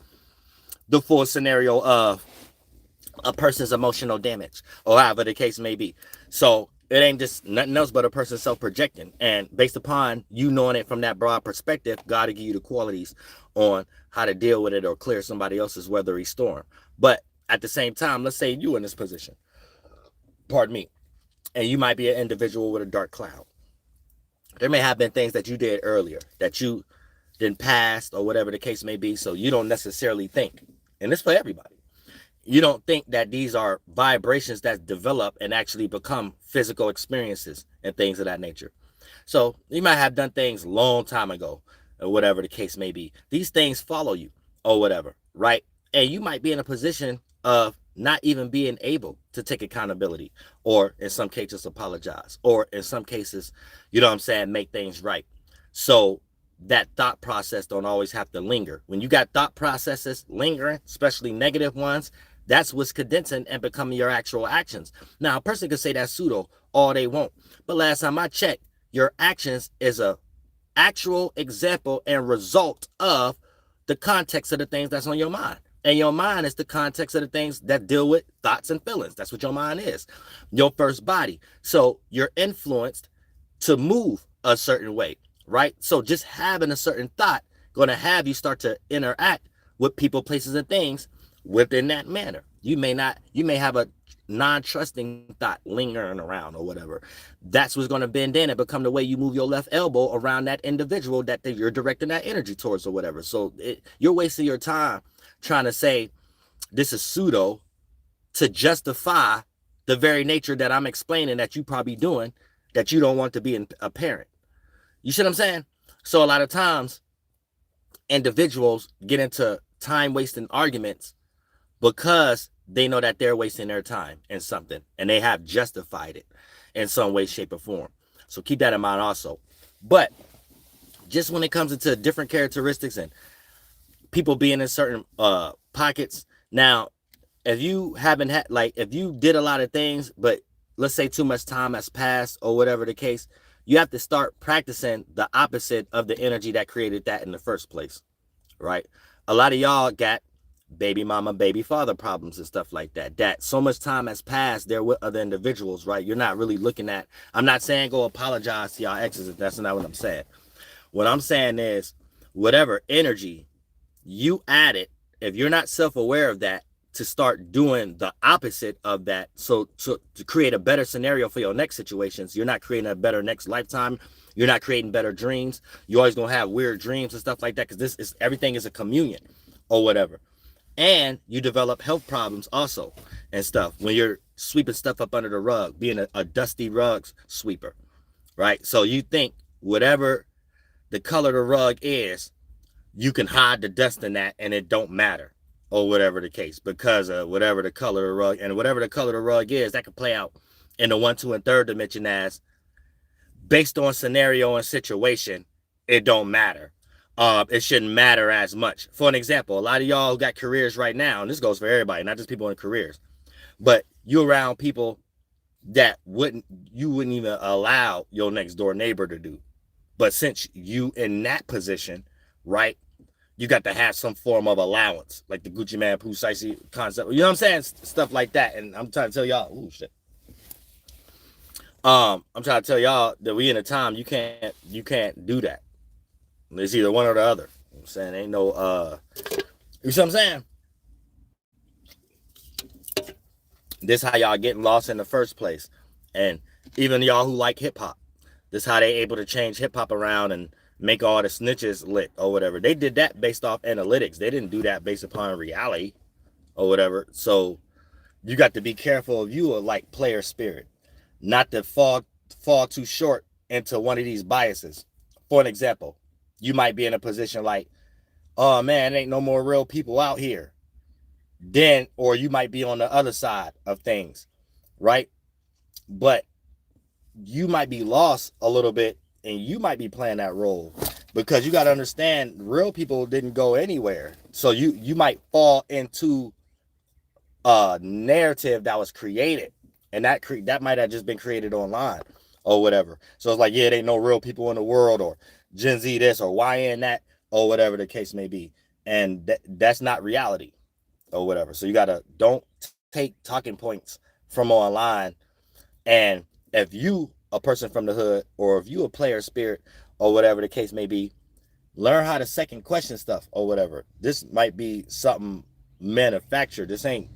the full scenario of a person's emotional damage or however the case may be. So it ain't just nothing else but a person self-projecting, and based upon you knowing it from that broad perspective, God will give you the qualities on how to deal with it or clear somebody else's weathery storm. But at the same time, let's say you in this position, pardon me, and you might be an individual with a dark cloud. There may have been things that you did earlier that you didn't pass or whatever the case may be, so you don't necessarily think, and it's for everybody, you don't think that these are vibrations that develop and actually become physical experiences and things of that nature. So you might have done things a long time ago or whatever the case may be. These things follow you or whatever, right? And you might be in a position of not even being able to take accountability, or in some cases apologize, or in some cases, you know what I'm saying, make things right. So that thought process don't always have to linger. When you got thought processes lingering, especially negative ones, that's what's condensing and becoming your actual actions. Now, a person could say that's pseudo all they want, but last time I checked, your actions is a actual example and result of the context of the things that's on your mind. And your mind is the context of the things that deal with thoughts and feelings. That's what your mind is, your first body. So you're influenced to move a certain way, right? So just having a certain thought going to have you start to interact with people, places, and things within that manner. You may have a non-trusting thought lingering around or whatever. That's what's going to bend in and become the way you move your left elbow around that individual that you're directing that energy towards or whatever. So you're wasting your time trying to say this is pseudo to justify the very nature that I'm explaining that you probably doing that you don't want to be apparent. You see what I'm saying? So a lot of times individuals get into time wasting arguments because they know that they're wasting their time in something and they have justified it in some way, shape, or form. So keep that in mind also. But just when it comes into different characteristics and people being in certain pockets. Now, if you haven't had, like, if you did a lot of things, but let's say too much time has passed or whatever the case, you have to start practicing the opposite of the energy that created that in the first place, right? A lot of y'all got baby mama, baby father problems and stuff like that. That so much time has passed there with other individuals, right? You're not really looking at, I'm not saying go apologize to y'all exes, if that's not what I'm saying. What I'm saying is, whatever energy you added, if you're not self-aware of that, to start doing the opposite of that, so to create a better scenario for your next situations, you're not creating a better next lifetime, you're not creating better dreams, you're always gonna have weird dreams and stuff like that, because this is, everything is a communion or whatever. And you develop health problems also and stuff when you're sweeping stuff up under the rug, being a dusty rugs sweeper, right? So you think whatever the color of the rug is, you can hide the dust in that and it don't matter, or whatever the case, because of whatever the color of the rug, and whatever the color of the rug is, that can play out in the 1, 2, and 3rd dimension as based on scenario and situation, it don't matter. It shouldn't matter as much. For an example, a lot of y'all who got careers right now, and this goes for everybody, not just people in careers, but you around people that you wouldn't even allow your next door neighbor to do. But since you in that position, right, you got to have some form of allowance, like the Gucci Man Pooh Sicey concept. You know what I'm saying? Stuff like that. And I'm trying to tell y'all, ooh, shit. I'm trying to tell y'all that we in a time you can't do that. It's either one or the other. You know what I'm saying? Ain't no you see what I'm saying? This how y'all getting lost in the first place. And even y'all who like hip hop, this how they able to change hip hop around and make all the snitches lit or whatever. They did that based off analytics. They didn't do that based upon reality or whatever. So you got to be careful of you, like player spirit, not to fall too short into one of these biases. For an example, you might be in a position like, oh man, ain't no more real people out here. Then, or you might be on the other side of things, right? But you might be lost a little bit, and you might be playing that role, because you got to understand, real people didn't go anywhere. So you might fall into a narrative that was created, and that might have just been created online or whatever. So it's like, yeah, there ain't no real people in the world, or Gen Z this or YN that, or whatever the case may be. And that's not reality or whatever. So you gotta, don't take talking points from online. And if you a person from the hood, or if you a player spirit or whatever the case may be, learn how to second question stuff or whatever. This might be something manufactured. This ain't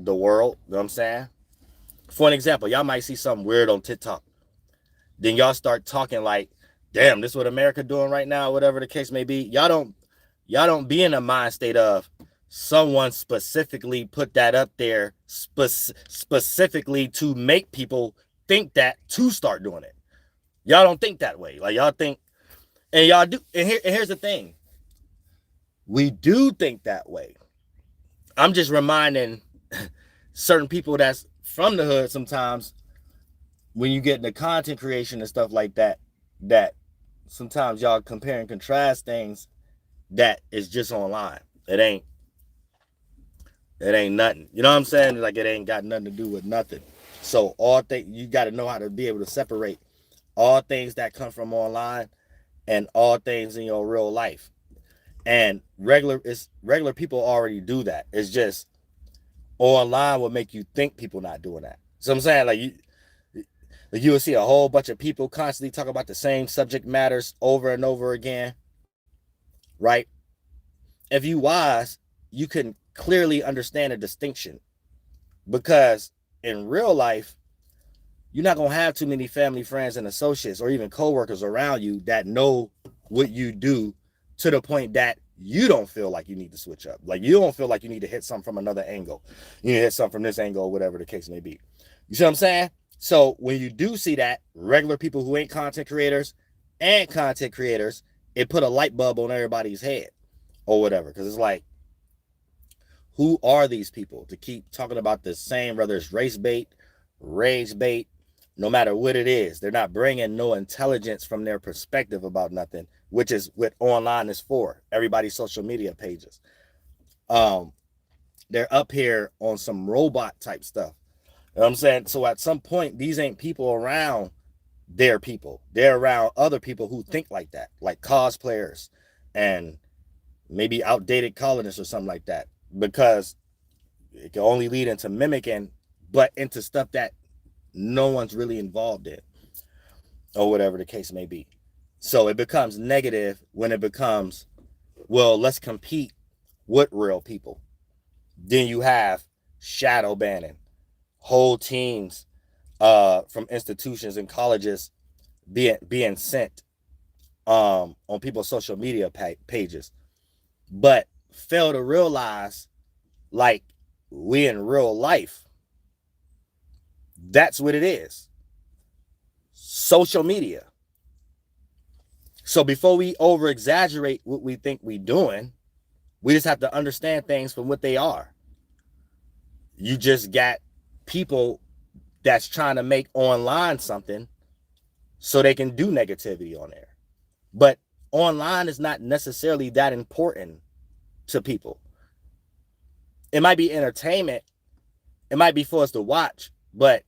the world. You know what I'm saying? For an example, y'all might see something weird on TikTok. Then y'all start talking like, damn, this is what America doing right now, whatever the case may be. Y'all don't be in a mind state of someone specifically put that up there specifically to make people think that to start doing it. Y'all don't think that way. Like, y'all think, and y'all do. And here's the thing. We do think that way. I'm just reminding certain people that's from the hood sometimes, when you get into content creation and stuff like that, that sometimes y'all compare and contrast things that is just online. It ain't nothing. You know what I'm saying? Like, it ain't got nothing to do with nothing. So all things, you got to know how to be able to separate all things that come from online and all things in your real life. And regular people already do that. It's just online will make you think people not doing that. So I'm saying, like, you will see a whole bunch of people constantly talk about the same subject matters over and over again, right? If you wise, you can clearly understand a distinction, because in real life, you're not going to have too many family, friends, and associates, or even coworkers around you that know what you do, to the point that you don't feel like you need to switch up. Like, you don't feel like you need to hit something from another angle. You need to hit something from this angle, or whatever the case may be. You see what I'm saying? So when you do see that, regular people who ain't content creators and content creators, it put a light bulb on everybody's head or whatever. Because it's like, who are these people to keep talking about the same, whether it's race bait, rage bait, no matter what it is? They're not bringing no intelligence from their perspective about nothing, which is what online is for. Everybody's social media pages. They're up here on some robot type stuff. You know what I'm saying? So at some point, these ain't people around their people. They're around other people who think like that, like cosplayers and maybe outdated colonists or something like that, because it can only lead into mimicking, but into stuff that no one's really involved in, or whatever the case may be. So it becomes negative when it becomes, well, let's compete with real people. Then you have shadow banning, whole teams from institutions and colleges being sent on people's social media pages, but fail to realize, like, we in real life, that's what it is. Social media. So before we over exaggerate what we think we doing, we just have to understand things from what they are. You just got people that's trying to make online something so they can do negativity on there. But online is not necessarily that important to people. It might be entertainment. It might be for us to watch. But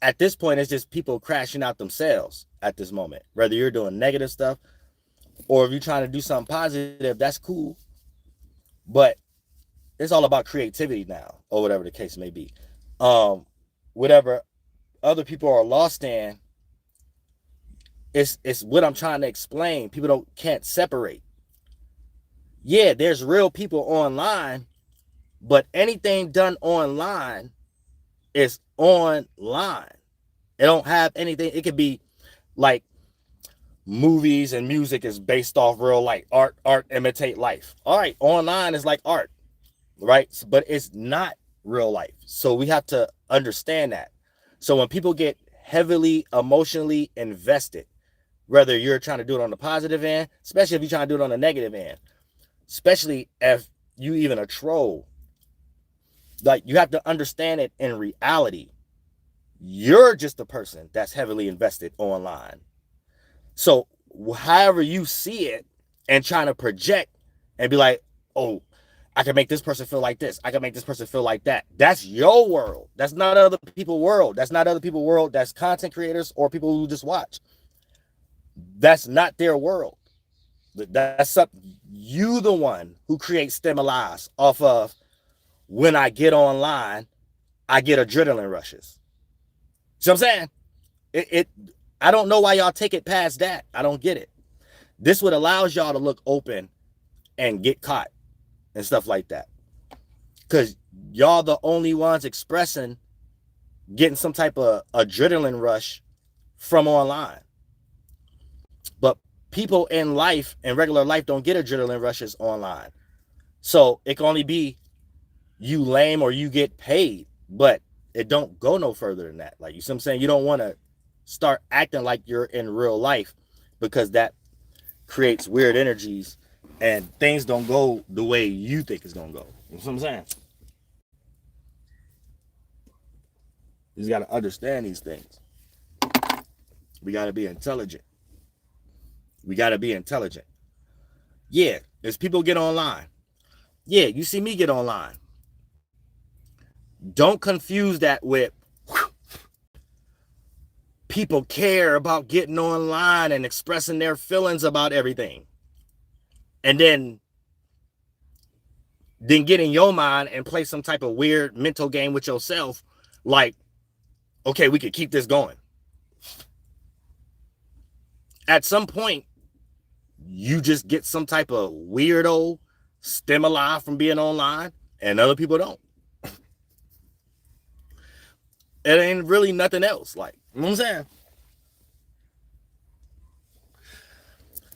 at this point, it's just people crashing out themselves at this moment. Whether you're doing negative stuff or if you're trying to do something positive, that's cool. But it's all about creativity now, or whatever the case may be. Whatever other people are lost in, it's what I'm trying to explain. People can't separate. Yeah, there's real people online, but anything done online is online. It don't have anything. It could be like movies and music is based off real life. Art imitate life. All right, online is like art, right? But it's not real life. So we have to understand that. So when people get heavily emotionally invested, whether you're trying to do it on the positive end, especially if you're trying to do it on the negative end, especially if you even a troll, like, you have to understand it in reality. You're just a person that's heavily invested online. So however you see it and trying to project and be like, oh, I can make this person feel like this. I can make this person feel like that. That's your world. That's not other people's world. That's not other people's world. That's content creators or people who just watch. That's not their world. That's something, you the one who creates stimuli off of, when I get online, I get adrenaline rushes. See what I'm saying? I don't know why y'all take it past that. I don't get it. This what allows y'all to look open and get caught and stuff like that. Because y'all the only ones expressing, getting some type of adrenaline rush from online. But people in life, in regular life, don't get adrenaline rushes online. So it can only be you lame or you get paid, but it don't go no further than that. Like, you see what I'm saying? You don't want to start acting like you're in real life, because that creates weird energies and things don't go the way you think it's going to go. You know what I'm saying? You just got to understand these things. We got to be intelligent. We got to be intelligent. Yeah, as people get online. Yeah, you see me get online. Don't confuse that with people care about getting online and expressing their feelings about everything. And then get in your mind and play some type of weird mental game with yourself. Like, okay, we could keep this going. At some point, you just get some type of weirdo stimuli from being online, and other people don't. It ain't really nothing else. Like, you know what I'm saying?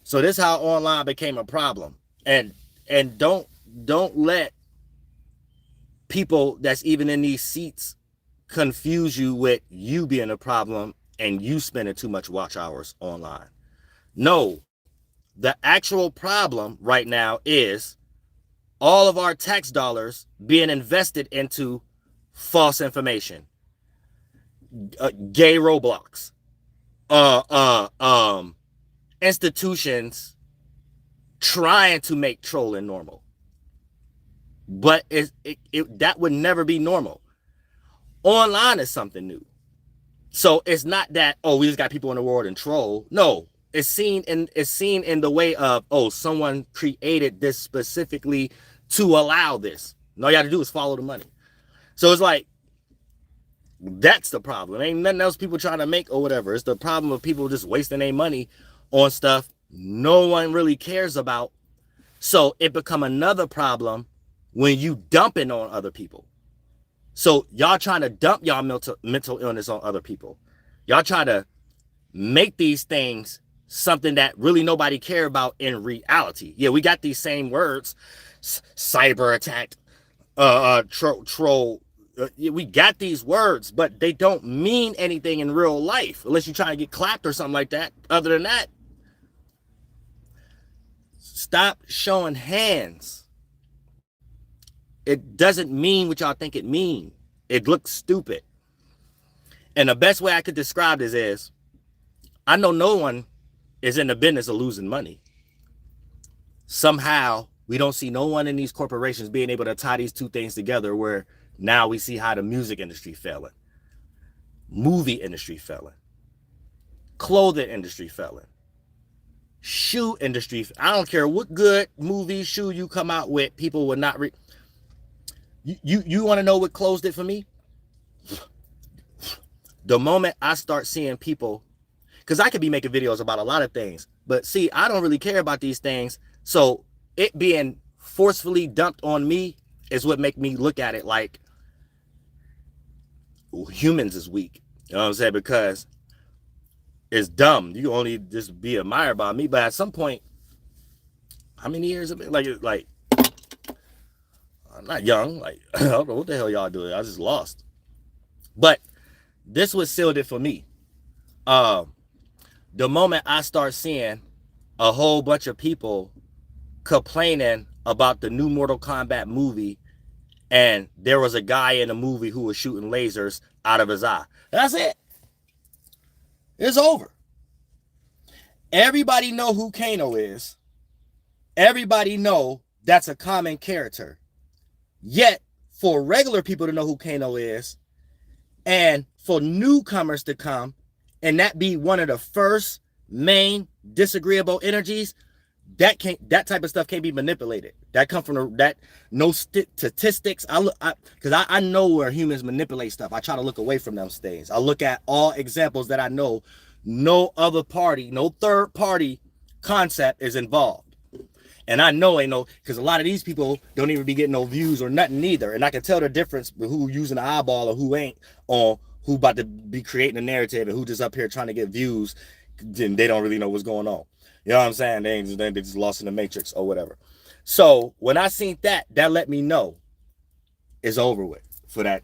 So this is how online became a problem. And don't let people that's even in these seats confuse you with you being a problem and you spending too much watch hours online. No, the actual problem right now is all of our tax dollars being invested into false information, gay Roblox, institutions trying to make trolling normal. But that would never be normal. Online is something new. So it's not that, oh, we just got people in the world and troll. No, it's seen in the way of, oh, someone created this specifically to allow this. And all you have to do is follow the money. So it's like, that's the problem. Ain't nothing else people trying to make or whatever. It's the problem of people just wasting their money on stuff no one really cares about. So it become another problem when you dumping on other people. So y'all trying to dump y'all mental illness on other people. Y'all try to make these things something that really nobody care about in reality. Yeah, we got these same words, cyber attack, troll. We got these words, but they don't mean anything in real life unless you're trying to get clapped or something like that. Other than that, stop showing hands. It doesn't mean what y'all think it means. It looks stupid. And the best way I could describe this is, I know no one is in the business of losing money. Somehow, we don't see no one in these corporations being able to tie these two things together, where now we see how the music industry failing, movie industry failing, clothing industry failing, shoe industry. I don't care what good movie, shoe you come out with, people will not you want to know what clothes did for me? The moment I start seeing people, because I could be making videos about a lot of things, but see, I don't really care about these things. So it being forcefully dumped on me is what make me look at it like humans is weak. You know what I'm saying? Because it's dumb. You only just be admired by me. But at some point, how many years have it? Like I'm not young. Like, I don't know what the hell y'all doing. I just lost. But this was sealed it for me. The moment I start seeing a whole bunch of people complaining about the new Mortal Kombat movie, and there was a guy in the movie who was shooting lasers out of his eye. That's it. It's over. Everybody know who Kano is. Everybody know that's a common character. Yet, for regular people to know who Kano is, and for newcomers to come, and that be one of the first main disagreeable energies, that type of stuff can't be manipulated. That come from no statistics. Because I know where humans manipulate stuff. I try to look away from those things. I look at all examples that I know no other party, no third party concept is involved. And I know ain't no, because a lot of these people don't even be getting no views or nothing either. And I can tell the difference with who using the eyeball or who ain't, on who about to be creating a narrative and who just up here trying to get views. Then they don't really know what's going on. You know what I'm saying? They just lost in the matrix or whatever. So when I seen that let me know it's over with for that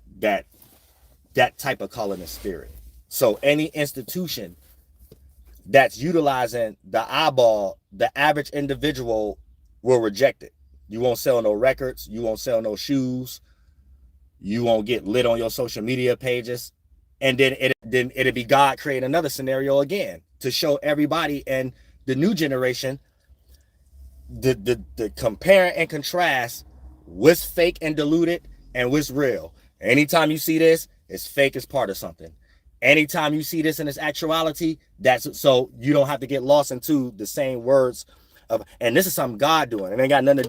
type of colonist spirit. So any institution that's utilizing the eyeball, the average individual will reject it. You won't sell no records. You won't sell no shoes. You won't get lit on your social media pages. And then it'll be God creating another scenario again to show everybody and the new generation the compare and contrast what's fake and diluted and what's real. Anytime you see this, it's fake as part of something. Anytime you see this in its actuality, that's so you don't have to get lost into the same words of, and this is something God doing. It ain't got nothing to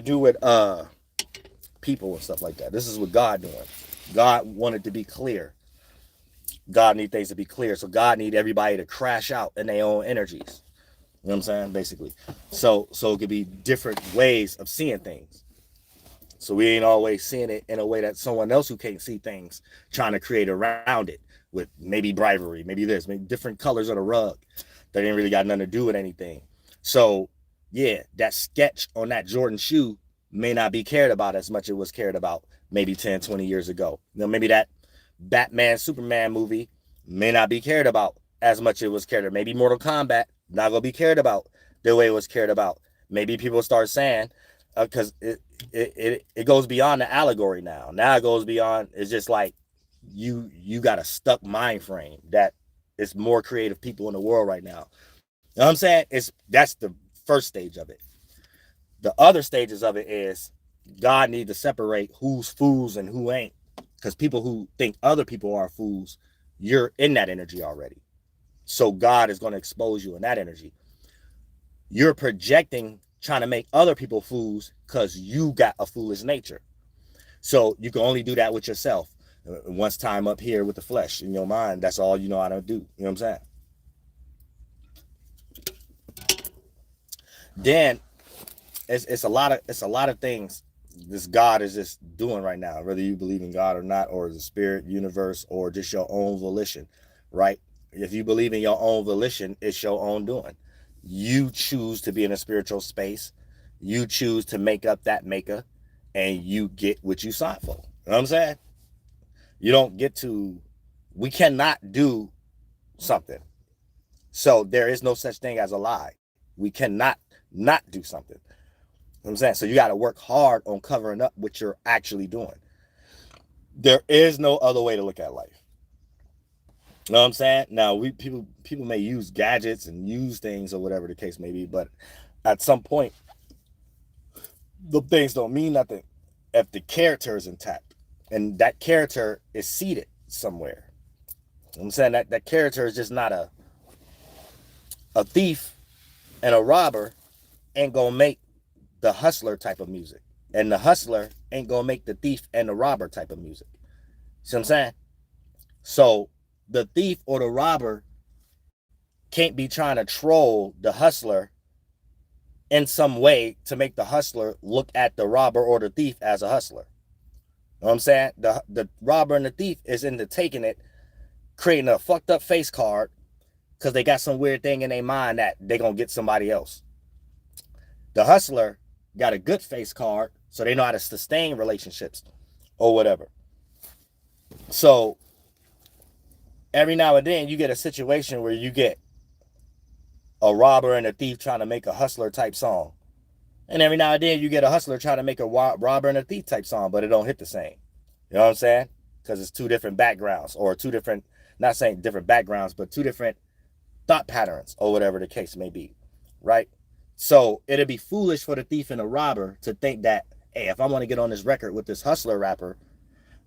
do with people and stuff like that. This is what God doing. God wanted to be clear. God need things to be clear. So God need everybody to crash out in their own energies. You know what I'm saying? Basically. So it could be different ways of seeing things. So we ain't always seeing it in a way that someone else who can't see things trying to create around it with maybe bribery, maybe this, maybe different colors on the rug that ain't really got nothing to do with anything. So yeah, that sketch on that Jordan shoe may not be cared about as much as it was cared about maybe 10, 20 years ago. You know, maybe that Batman, Superman movie may not be cared about as much as it was cared about. Maybe Mortal Kombat not gonna be cared about the way it was cared about. Maybe people start saying, because it goes beyond the allegory now. Now it goes beyond, it's just like you got a stuck mind frame that it's more creative people in the world right now. You know what I'm saying? That's the first stage of it. The other stages of it is God needs to separate who's fools and who ain't. Because people who think other people are fools, you're in that energy already. So God is going to expose you in that energy. You're projecting, trying to make other people fools because you got a foolish nature. So you can only do that with yourself. Once time up here with the flesh in your mind, that's all you know how to do. You know what I'm saying? then it's a lot of things this God is just doing right now, whether you believe in God or not, or the spirit, universe, or just your own volition, right? If you believe in your own volition, it's your own doing. You choose to be in a spiritual space. You choose to make up that maker, and you get what you signed for. You know what I'm saying? You don't get to, we cannot do something. So there is no such thing as a lie. We cannot not do something. You know what I'm saying? So you got to work hard on covering up what you're actually doing. There is no other way to look at life. You know what I'm saying? Now, people may use gadgets and use things or whatever the case may be, but at some point, the things don't mean nothing if the character is intact. And that character is seated somewhere. You know what I'm saying? That character is just not a thief and a robber ain't gonna make the hustler type of music. And the hustler ain't gonna make the thief and the robber type of music. See what I'm saying? So the thief or the robber can't be trying to troll the hustler in some way to make the hustler look at the robber or the thief as a hustler. You know what I'm saying? The robber and the thief is into taking it, creating a fucked up face card because they got some weird thing in their mind that they're gonna get somebody else. The hustler got a good face card, so they know how to sustain relationships or whatever. So every now and then you get a situation where you get a robber and a thief trying to make a hustler type song. And every now and then you get a hustler trying to make a robber and a thief type song, but it don't hit the same. You know what I'm saying? Because it's two different backgrounds, or two different, not saying different backgrounds, but two different thought patterns or whatever the case may be, right? So it'd be foolish for the thief and the robber to think that, hey, if I want to get on this record with this hustler rapper,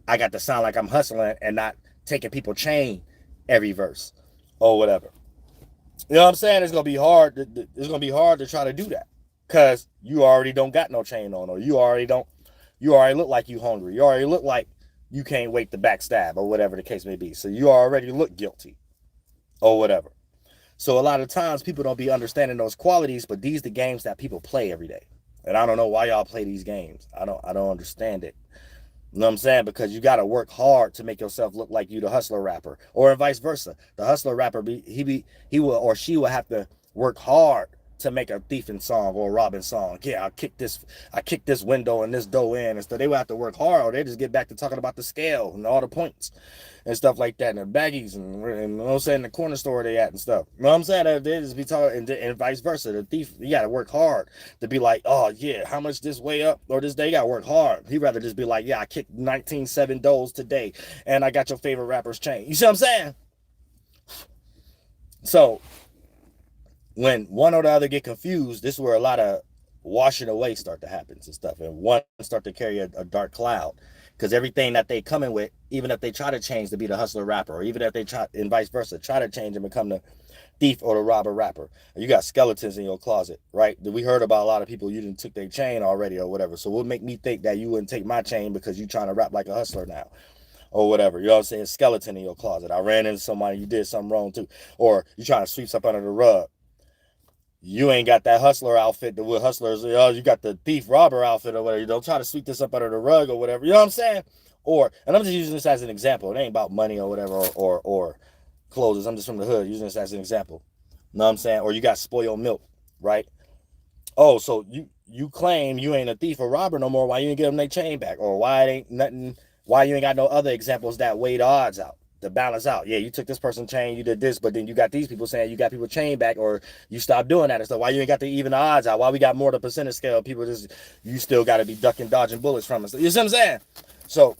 I got to sound like I'm hustling and not taking people chain every verse or whatever. You know what I'm saying? It's gonna be hard. It's gonna be hard to try to do that because you already don't got no chain on, or you already look like you hungry. You already look like you can't wait to backstab or whatever the case may be. So you already look guilty or whatever. So a lot of times people don't be understanding those qualities, but these are the games that people play every day. And I don't know why y'all play these games. I don't understand it. You know what I'm saying? Because you got to work hard to make yourself look like you the hustler rapper, or vice versa. The hustler rapper, he will or she will have to work hard to make a thiefing song or a robbing song. Yeah, I kick this window and this door in, and so they will have to work hard, or they just get back to talking about the scale and all the points and stuff like that, and the baggies and you know what I'm saying, the corner store they at and stuff. You know what I'm saying? They just be talking, and vice versa. The thief, you got to work hard to be like, oh yeah, how much this way up or this day? You got to work hard. He'd rather just be like, yeah, I kicked 19-7 doors today, and I got your favorite rapper's chain. You see what I'm saying? So when one or the other get confused, this is where a lot of washing away start to happen and stuff, and one start to carry a dark cloud, because everything that they coming with, even if they try to change to be the hustler rapper, or even if they try, and vice versa, try to change and become the thief or the robber rapper, you got skeletons in your closet, right? We heard about a lot of people, you didn't took their chain already or whatever, so what make me think that you wouldn't take my chain because you trying to rap like a hustler now or whatever? You know what I'm saying? Skeleton in your closet. I ran into somebody, you did something wrong too, or you trying to sweep something under the rug. You ain't got that hustler outfit that with hustlers, you got the thief robber outfit or whatever. You don't try to sweep this up under the rug or whatever. You know what I'm saying? Or, and I'm just using this as an example. It ain't about money or whatever, or clothes. I'm just from the hood using this as an example. You know what I'm saying? Or you got spoiled milk, right? Oh, so you claim you ain't a thief or robber no more. Why you ain't give them their chain back? Or why it ain't nothing? Why you ain't got no other examples that weigh the odds out? To balance out. Yeah, you took this person's chain, you did this, but then you got these people saying you got people chain back, or you stopped doing that and stuff. Why you ain't got to even the odds out? Why we got more the percentage scale? People just, you still got to be ducking, dodging bullets from us. You see what I'm saying? So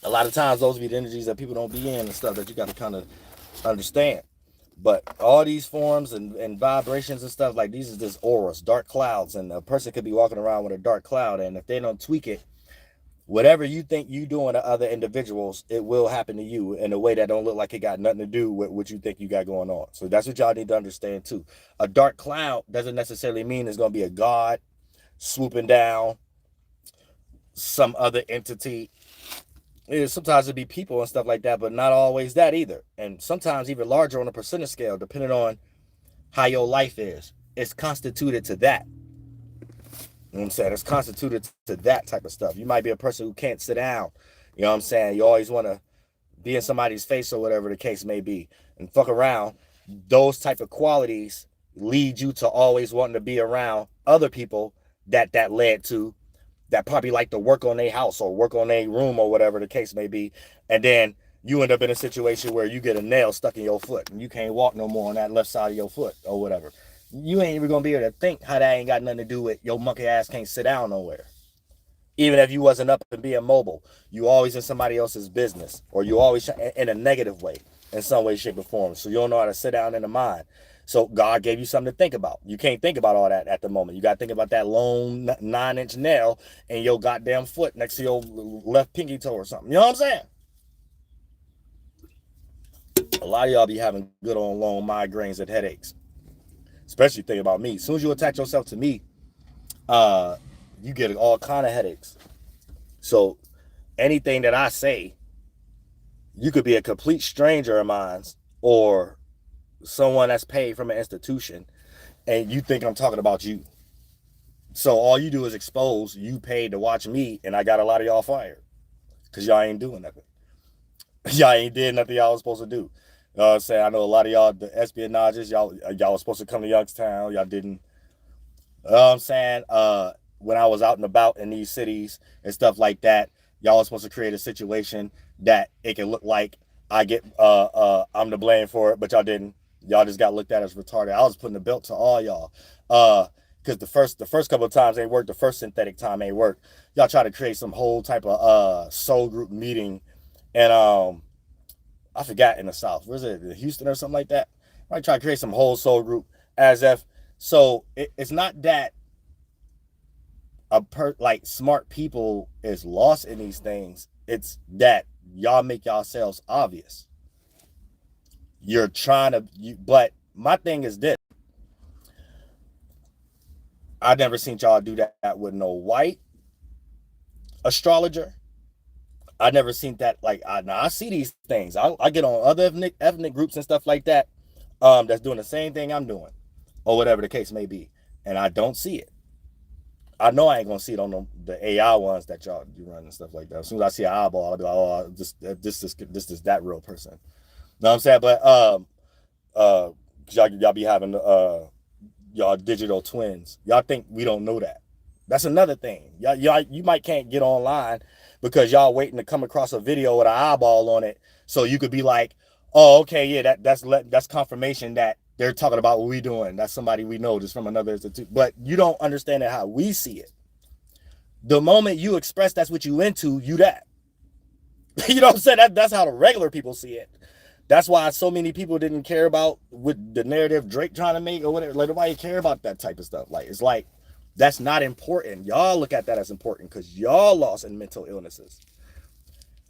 a lot of times those be the energies that people don't be in and stuff that you got to kind of understand. But all these forms and vibrations and stuff, like these is just auras, dark clouds, and a person could be walking around with a dark cloud, and if they don't tweak it, whatever you think you doing to other individuals, it will happen to you in a way that don't look like it got nothing to do with what you think you got going on. So that's what y'all need to understand too. A dark cloud doesn't necessarily mean it's going to be a god swooping down some other entity. Sometimes it'd be people and stuff like that, but not always that either. And sometimes even larger on a percentage scale, depending on how your life is. it's constituted to that. You know what I'm saying? It's constituted to that type of stuff. You might be a person who can't sit down. You know what I'm saying? You always want to be in somebody's face or whatever the case may be and fuck around. Those type of qualities lead you to always wanting to be around other people that led to, that probably like to work on their house or work on their room or whatever the case may be. And then you end up in a situation where you get a nail stuck in your foot and you can't walk no more on that left side of your foot or whatever. You ain't even gonna be able to think how that ain't got nothing to do with your monkey ass can't sit down nowhere. Even if you wasn't up and being mobile, you always in somebody else's business, or you always in a negative way, in some way, shape, or form. So you don't know how to sit down in the mind. So God gave you something to think about. You can't think about all that at the moment. You got to think about that long 9-inch nail in your goddamn foot next to your left pinky toe or something. You know what I'm saying? A lot of y'all be having good on long migraines and headaches. Especially thinking about me. As soon as you attach yourself to me, you get all kind of headaches. So anything that I say, you could be a complete stranger of mine or someone that's paid from an institution, and you think I'm talking about you. So all you do is expose you paid to watch me, and I got a lot of y'all fired because y'all ain't doing nothing. Y'all ain't did nothing y'all was supposed to do. You know what I'm saying? I know a lot of y'all, the espionages, y'all was supposed to come to Youngstown. Y'all didn't. You know what I'm saying? When I was out and about in these cities and stuff like that, y'all was supposed to create a situation that it can look like I get I'm to blame for it, but y'all didn't. Y'all just got looked at as retarded. I was putting the belt to all y'all. Because the first couple of times ain't worked, the first synthetic time ain't worked. Y'all try to create some whole type of soul group meeting, and I forgot, in the South. Where's it? Houston or something like that. I try to create some whole soul group as if, so it's not that like smart people is lost in these things. It's that y'all make yourselves obvious. You're trying to, but my thing is this. I never seen y'all do that with no white astrologer. I never seen that. Like, I see these things. I get on other ethnic groups and stuff like that, that's doing the same thing I'm doing, or whatever the case may be, and I don't see it. I know I ain't gonna see it on the AI ones that y'all do run and stuff like that. As soon as I see an eyeball, I'll be like, oh, this is that real person. You know what I'm saying? But y'all be having y'all digital twins. Y'all think we don't know that. That's another thing. Y'all you might can't get online because y'all waiting to come across a video with an eyeball on it, so you could be like, oh, okay, yeah, that's confirmation that they're talking about what we doing. That's somebody we know just from another institute. But you don't understand how we see it. The moment you express that's what you into, you that. You know what I'm saying? That's how the regular people see it. That's why so many people didn't care about with the narrative Drake trying to make or whatever. Like, nobody care about that type of stuff. Like, it's like, that's not important. Y'all look at that as important because y'all lost in mental illnesses.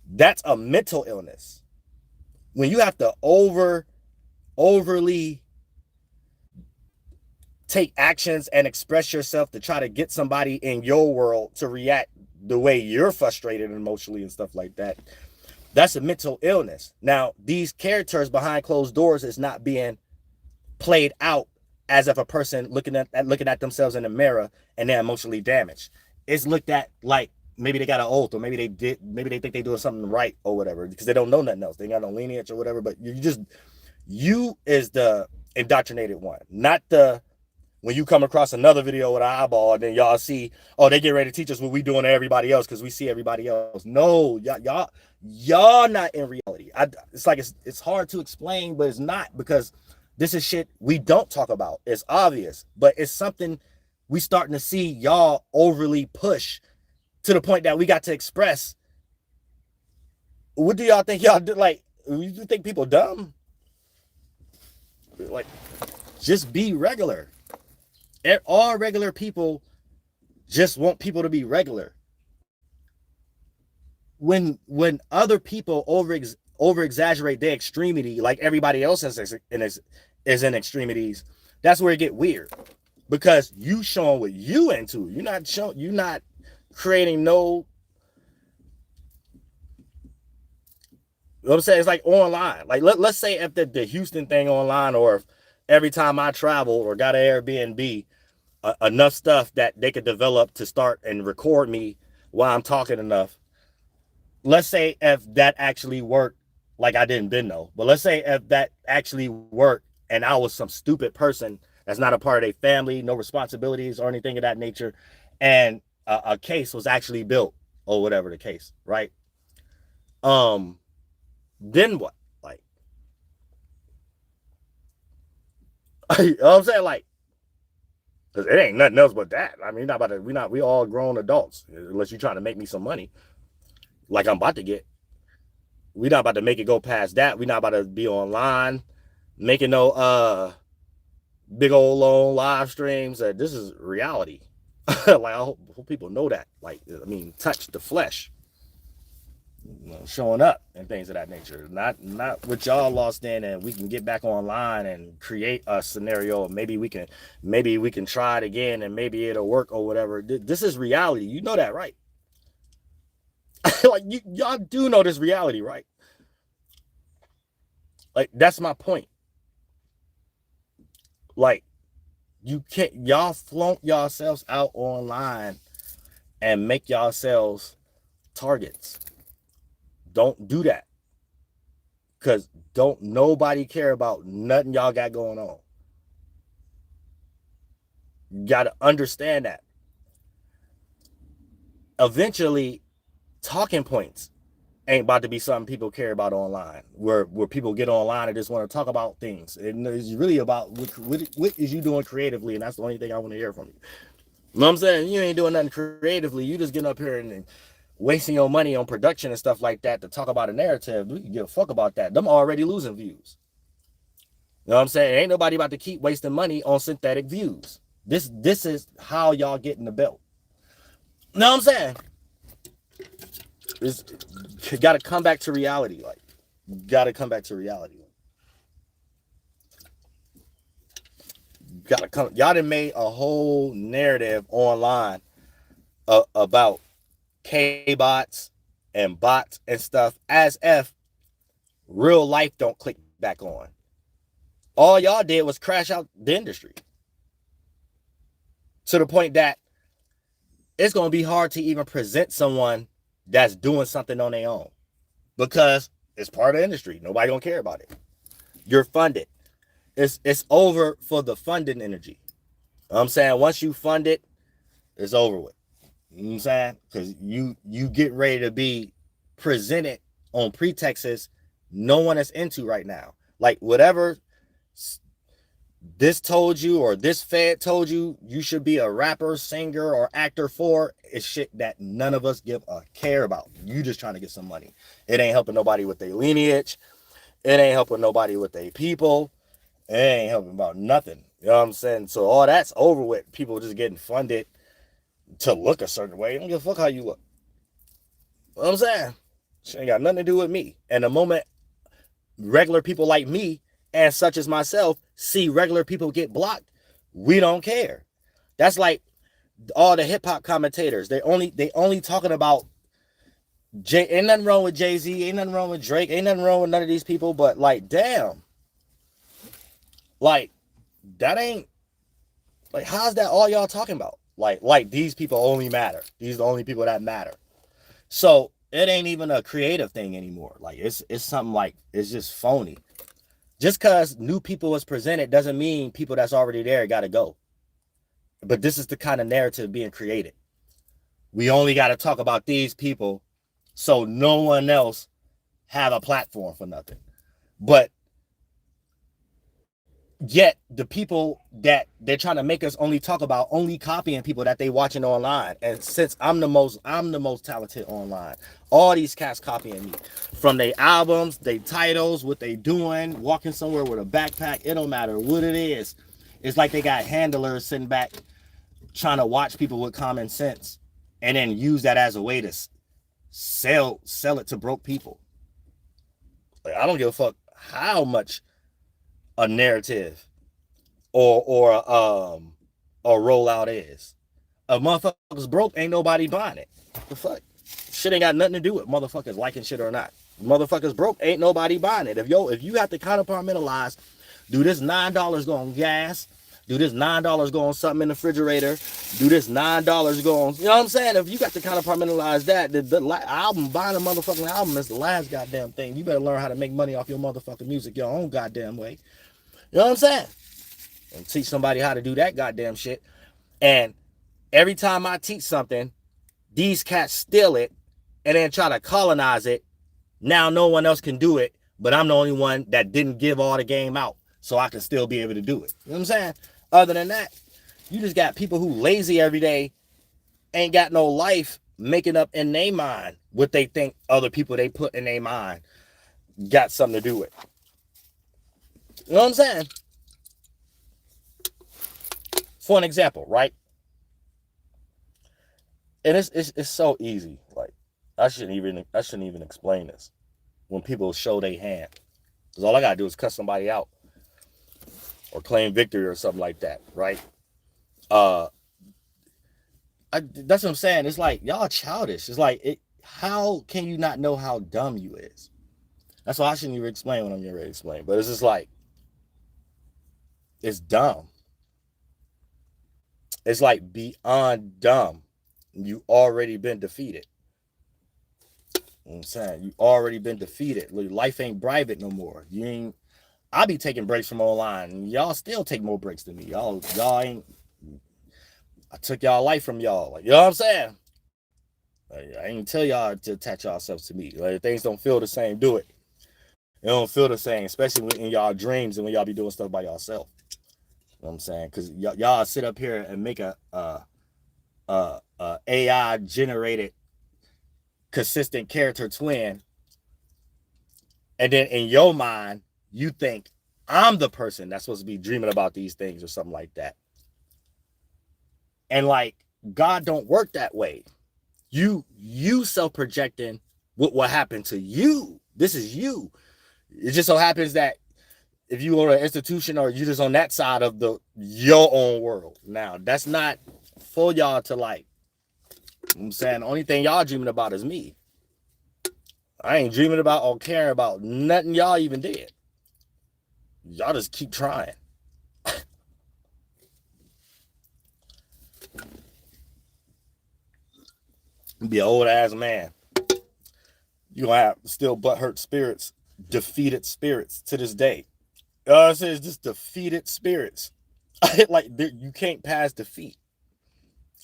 That's a mental illness. When you have to overly take actions and express yourself to try to get somebody in your world to react the way you're frustrated emotionally and stuff like that, that's a mental illness. Now, these characters behind closed doors is not being played out as if a person looking at themselves in the mirror and they're emotionally damaged. It's looked at like maybe they got an oath, or maybe they think they're doing something right or whatever, because they don't know nothing else. They got no lineage or whatever. But you is the indoctrinated one, not the, when you come across another video with an eyeball and then y'all see, oh, they get ready to teach us what we doing to everybody else because we see everybody else. No, y'all not in reality. It's like, it's hard to explain, but it's not, because this is shit we don't talk about. It's obvious, but it's something we starting to see y'all overly push to the point that we got to express. What do y'all think y'all do? Like, you think people dumb? Like, just be regular. All regular people just want people to be regular. When other people over exaggerate their extremity, like everybody else is in extremities, that's where it get weird, because you showing what you into. You're not creating no. You know what I'm saying? It's like online. Like, let's say if the Houston thing online, or every time I travel or got an Airbnb, enough stuff that they could develop to start and record me while I'm talking enough. Let's say if that actually worked, like I didn't been though, but let's say if that actually worked and I was some stupid person that's not a part of their family, no responsibilities or anything of that nature, and a case was actually built or whatever the case, right? Then what? Like, you know what I'm saying? Like, because it ain't nothing else but that. I mean, not about to, we all grown adults, unless you're trying to make me some money, like I'm about to get. We're not about to make it go past that. We're not about to be online making no big old long live streams. This is reality. Like, I hope people know that. Like, I mean, touch the flesh, you know, showing up and things of that nature. Not what y'all lost in, and we can get back online and create a scenario. Maybe we can try it again, and maybe it'll work or whatever. This is reality. You know that, right? Like, y'all do know this reality, right? Like, that's my point. Like, you can't, y'all flaunt yourselves out online and make yourselves targets. Don't do that. Because don't nobody care about nothing y'all got going on. You got to understand that. Eventually, talking points ain't about to be something people care about online, where people get online and just want to talk about things. And it's really about what is you doing creatively, and that's the only thing I want to hear from you. You know what I'm saying? You ain't doing nothing creatively. You just getting up here and wasting your money on production and stuff like that to talk about a narrative. We can give a fuck about that. Them already losing views. You know what I'm saying? Ain't nobody about to keep wasting money on synthetic views. This is how y'all get in the belt. You know what I'm saying? You got to come back to reality. Like, you got to come back to reality. Got to come. Y'all done made a whole narrative online about K-bots and bots and stuff, as if real life don't click back on. All y'all did was crash out the industry to the point that it's going to be hard to even present someone that's doing something on their own, because it's part of the industry. Nobody gonna care about it. You're funded. It's over for the funding energy. You know what I'm saying? Once you fund it, it's over with. You know what I'm saying? Because you get ready to be presented on pretexts no one is into right now. Like, whatever this told you or this fed told you should be a rapper, singer, or actor for, is shit that none of us give a care about. You just trying to get some money. It ain't helping nobody with their lineage. It ain't helping nobody with their people. It ain't helping about nothing. You know what I'm saying? So all that's over with. People just getting funded to look a certain way. I don't give a fuck how you look. You know what I'm saying? Shit ain't got nothing to do with me. And the moment regular people like me and such as myself see regular people get blocked, we don't care. That's like all the hip hop commentators. They only talking about ain't nothing wrong with Jay-Z, ain't nothing wrong with Drake, ain't nothing wrong with none of these people, but like, damn. Like, that ain't, like, how's that all y'all talking about? Like these people only matter. These are the only people that matter. So it ain't even a creative thing anymore. Like, it's something like, it's just phony. Just because new people is presented doesn't mean people that's already there got to go. But this is the kind of narrative being created. We only got to talk about these people so no one else have a platform for nothing. But yet the people that they're trying to make us only talk about, only copying people that they watching online. And since I'm the most talented online, all these cats copying me from their albums, their titles, what they doing, walking somewhere with a backpack. It don't matter what it is. It's like they got handlers sitting back trying to watch people with common sense and then use that as a way to sell it to broke people. Like, I don't give a fuck how much a narrative or a rollout is. A motherfucker's broke, ain't nobody buying it. The fuck? Shit ain't got nothing to do with motherfuckers liking shit or not. Motherfuckers broke, ain't nobody buying it. If you have to compartmentalize Do this $9 go on gas? Do this $9 go on something in the refrigerator? Do this $9 go on, you know what I'm saying? If you got to kind of compartmentalize that, the album, buying a motherfucking album is the last goddamn thing. You better learn how to make money off your motherfucking music your own goddamn way. You know what I'm saying? And teach somebody how to do that goddamn shit. And every time I teach something, these cats steal it and then try to colonize it. Now no one else can do it, but I'm the only one that didn't give all the game out, so I can still be able to do it. You know what I'm saying? Other than that, you just got people who lazy every day, ain't got no life, making up in their mind what they think other people they put in their mind got something to do with. You know what I'm saying? For an example, right? And it's so easy. Like, I shouldn't even explain this. When people show their hand, because all I gotta do is cut somebody out or claim victory or something like that, right? That's what I'm saying. It's like, y'all childish. It's like, how can you not know how dumb you is? That's why I shouldn't even explain what I'm getting ready to explain. But it's just like, it's dumb. It's like beyond dumb. You already been defeated. You know what I'm saying? You already been defeated. Life ain't private no more. You ain't. I be taking breaks from online, and y'all still take more breaks than me. Y'all ain't. I took y'all life from y'all. Like, you know what I'm saying? Like, I ain't tell y'all to attach yourselves to me. Like, if things don't feel the same, do it. It don't feel the same, especially in y'all dreams and when y'all be doing stuff by yourself. You know what I'm saying? Because y'all sit up here and make a AI generated consistent character twin, and then in your mind you think I'm the person that's supposed to be dreaming about these things or something like that. And like, God don't work that way. You self-projecting what happened to you. This is you. It just so happens that if you go to an institution or you just on that side of your own world. Now, that's not for y'all to like. I'm saying the only thing y'all dreaming about is me. I ain't dreaming about or caring about nothing y'all even did. Y'all just keep trying. Be an old ass man. You gonna have still butthurt spirits, defeated spirits to this day. I say it's just defeated spirits. Like, you can't pass defeat.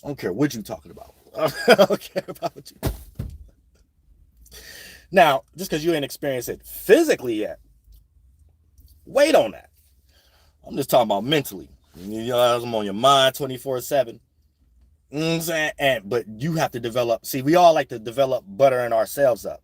I don't care what you talking about. I don't care about what you. Now, just because you ain't experienced it physically yet, wait on that. I'm just talking about mentally. You know, I'm on your mind 24/7. You know what I'm saying? But you have to develop. See, we all like to develop buttering ourselves up.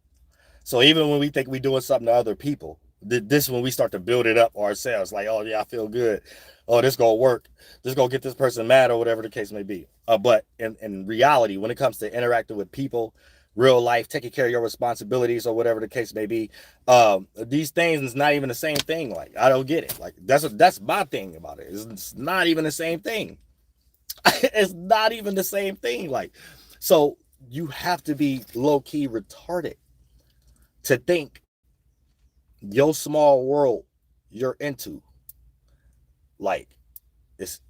So even when we think we're doing something to other people, this when we start to build it up ourselves. Like, oh yeah, I feel good. Oh, this gonna work. This gonna get this person mad or whatever the case may be. But in reality, when it comes to interacting with people, real life, taking care of your responsibilities or whatever the case may be, these things is not even the same thing. Like, I don't get it. Like, that's my thing about it. It's not even the same thing. It's not even the same thing. Like, so you have to be low-key retarded to think your small world you're into, like, it's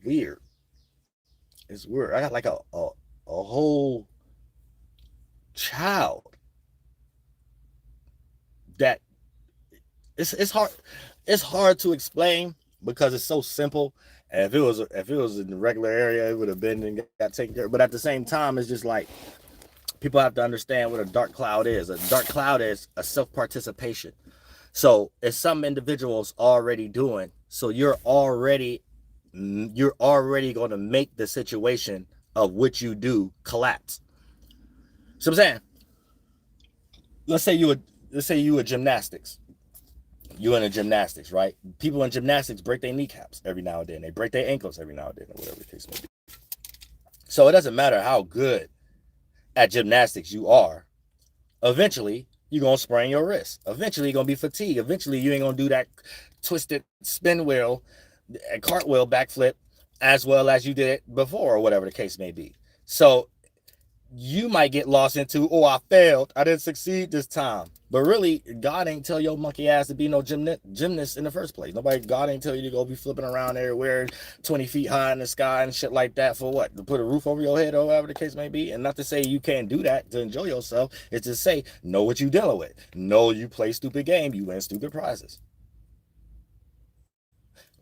weird. It's weird. I got like a whole child that it's hard to explain because it's so simple. And if it was in the regular area, it would have been and got taken care of. But at the same time, it's just like, people have to understand what a dark cloud is. A dark cloud is a self-participation. So it's some individuals already doing. So you're already going to make the situation of what you do collapse. So I'm saying, let's say you were gymnastics. You in a gymnastics, right? People in gymnastics break their kneecaps every now and then. They break their ankles every now and then, or whatever the case may be. So it doesn't matter how good at gymnastics you are. Eventually, you're going to sprain your wrist. Eventually, you're going to be fatigued. Eventually, you ain't going to do that twisted spin wheel, cartwheel, backflip, as well as you did it before, or whatever the case may be. So you might get lost into, oh, I failed, I didn't succeed this time. But really, God ain't tell your monkey ass to be no gymnast in the first place. God ain't tell you to go be flipping around everywhere 20 feet high in the sky and shit like that for what? To put a roof over your head or whatever the case may be. And not to say you can't do that to enjoy yourself. It's to say, know what you dealing with. Know you play stupid game, you win stupid prizes.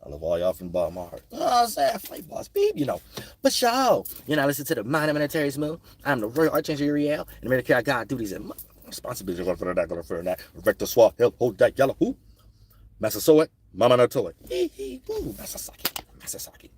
I love all y'all from the bottom of my heart. Oh, I'm saying, fight boss, beep, you know. But y'all, listen to the Mind of Military Smooth. I'm the Royal Archangel Uriel, and America, I got duties and responsibility for that, going for that. Rector Swat, help hold that yellow. Who? Massasoit, Mama Natoy. Masasaki.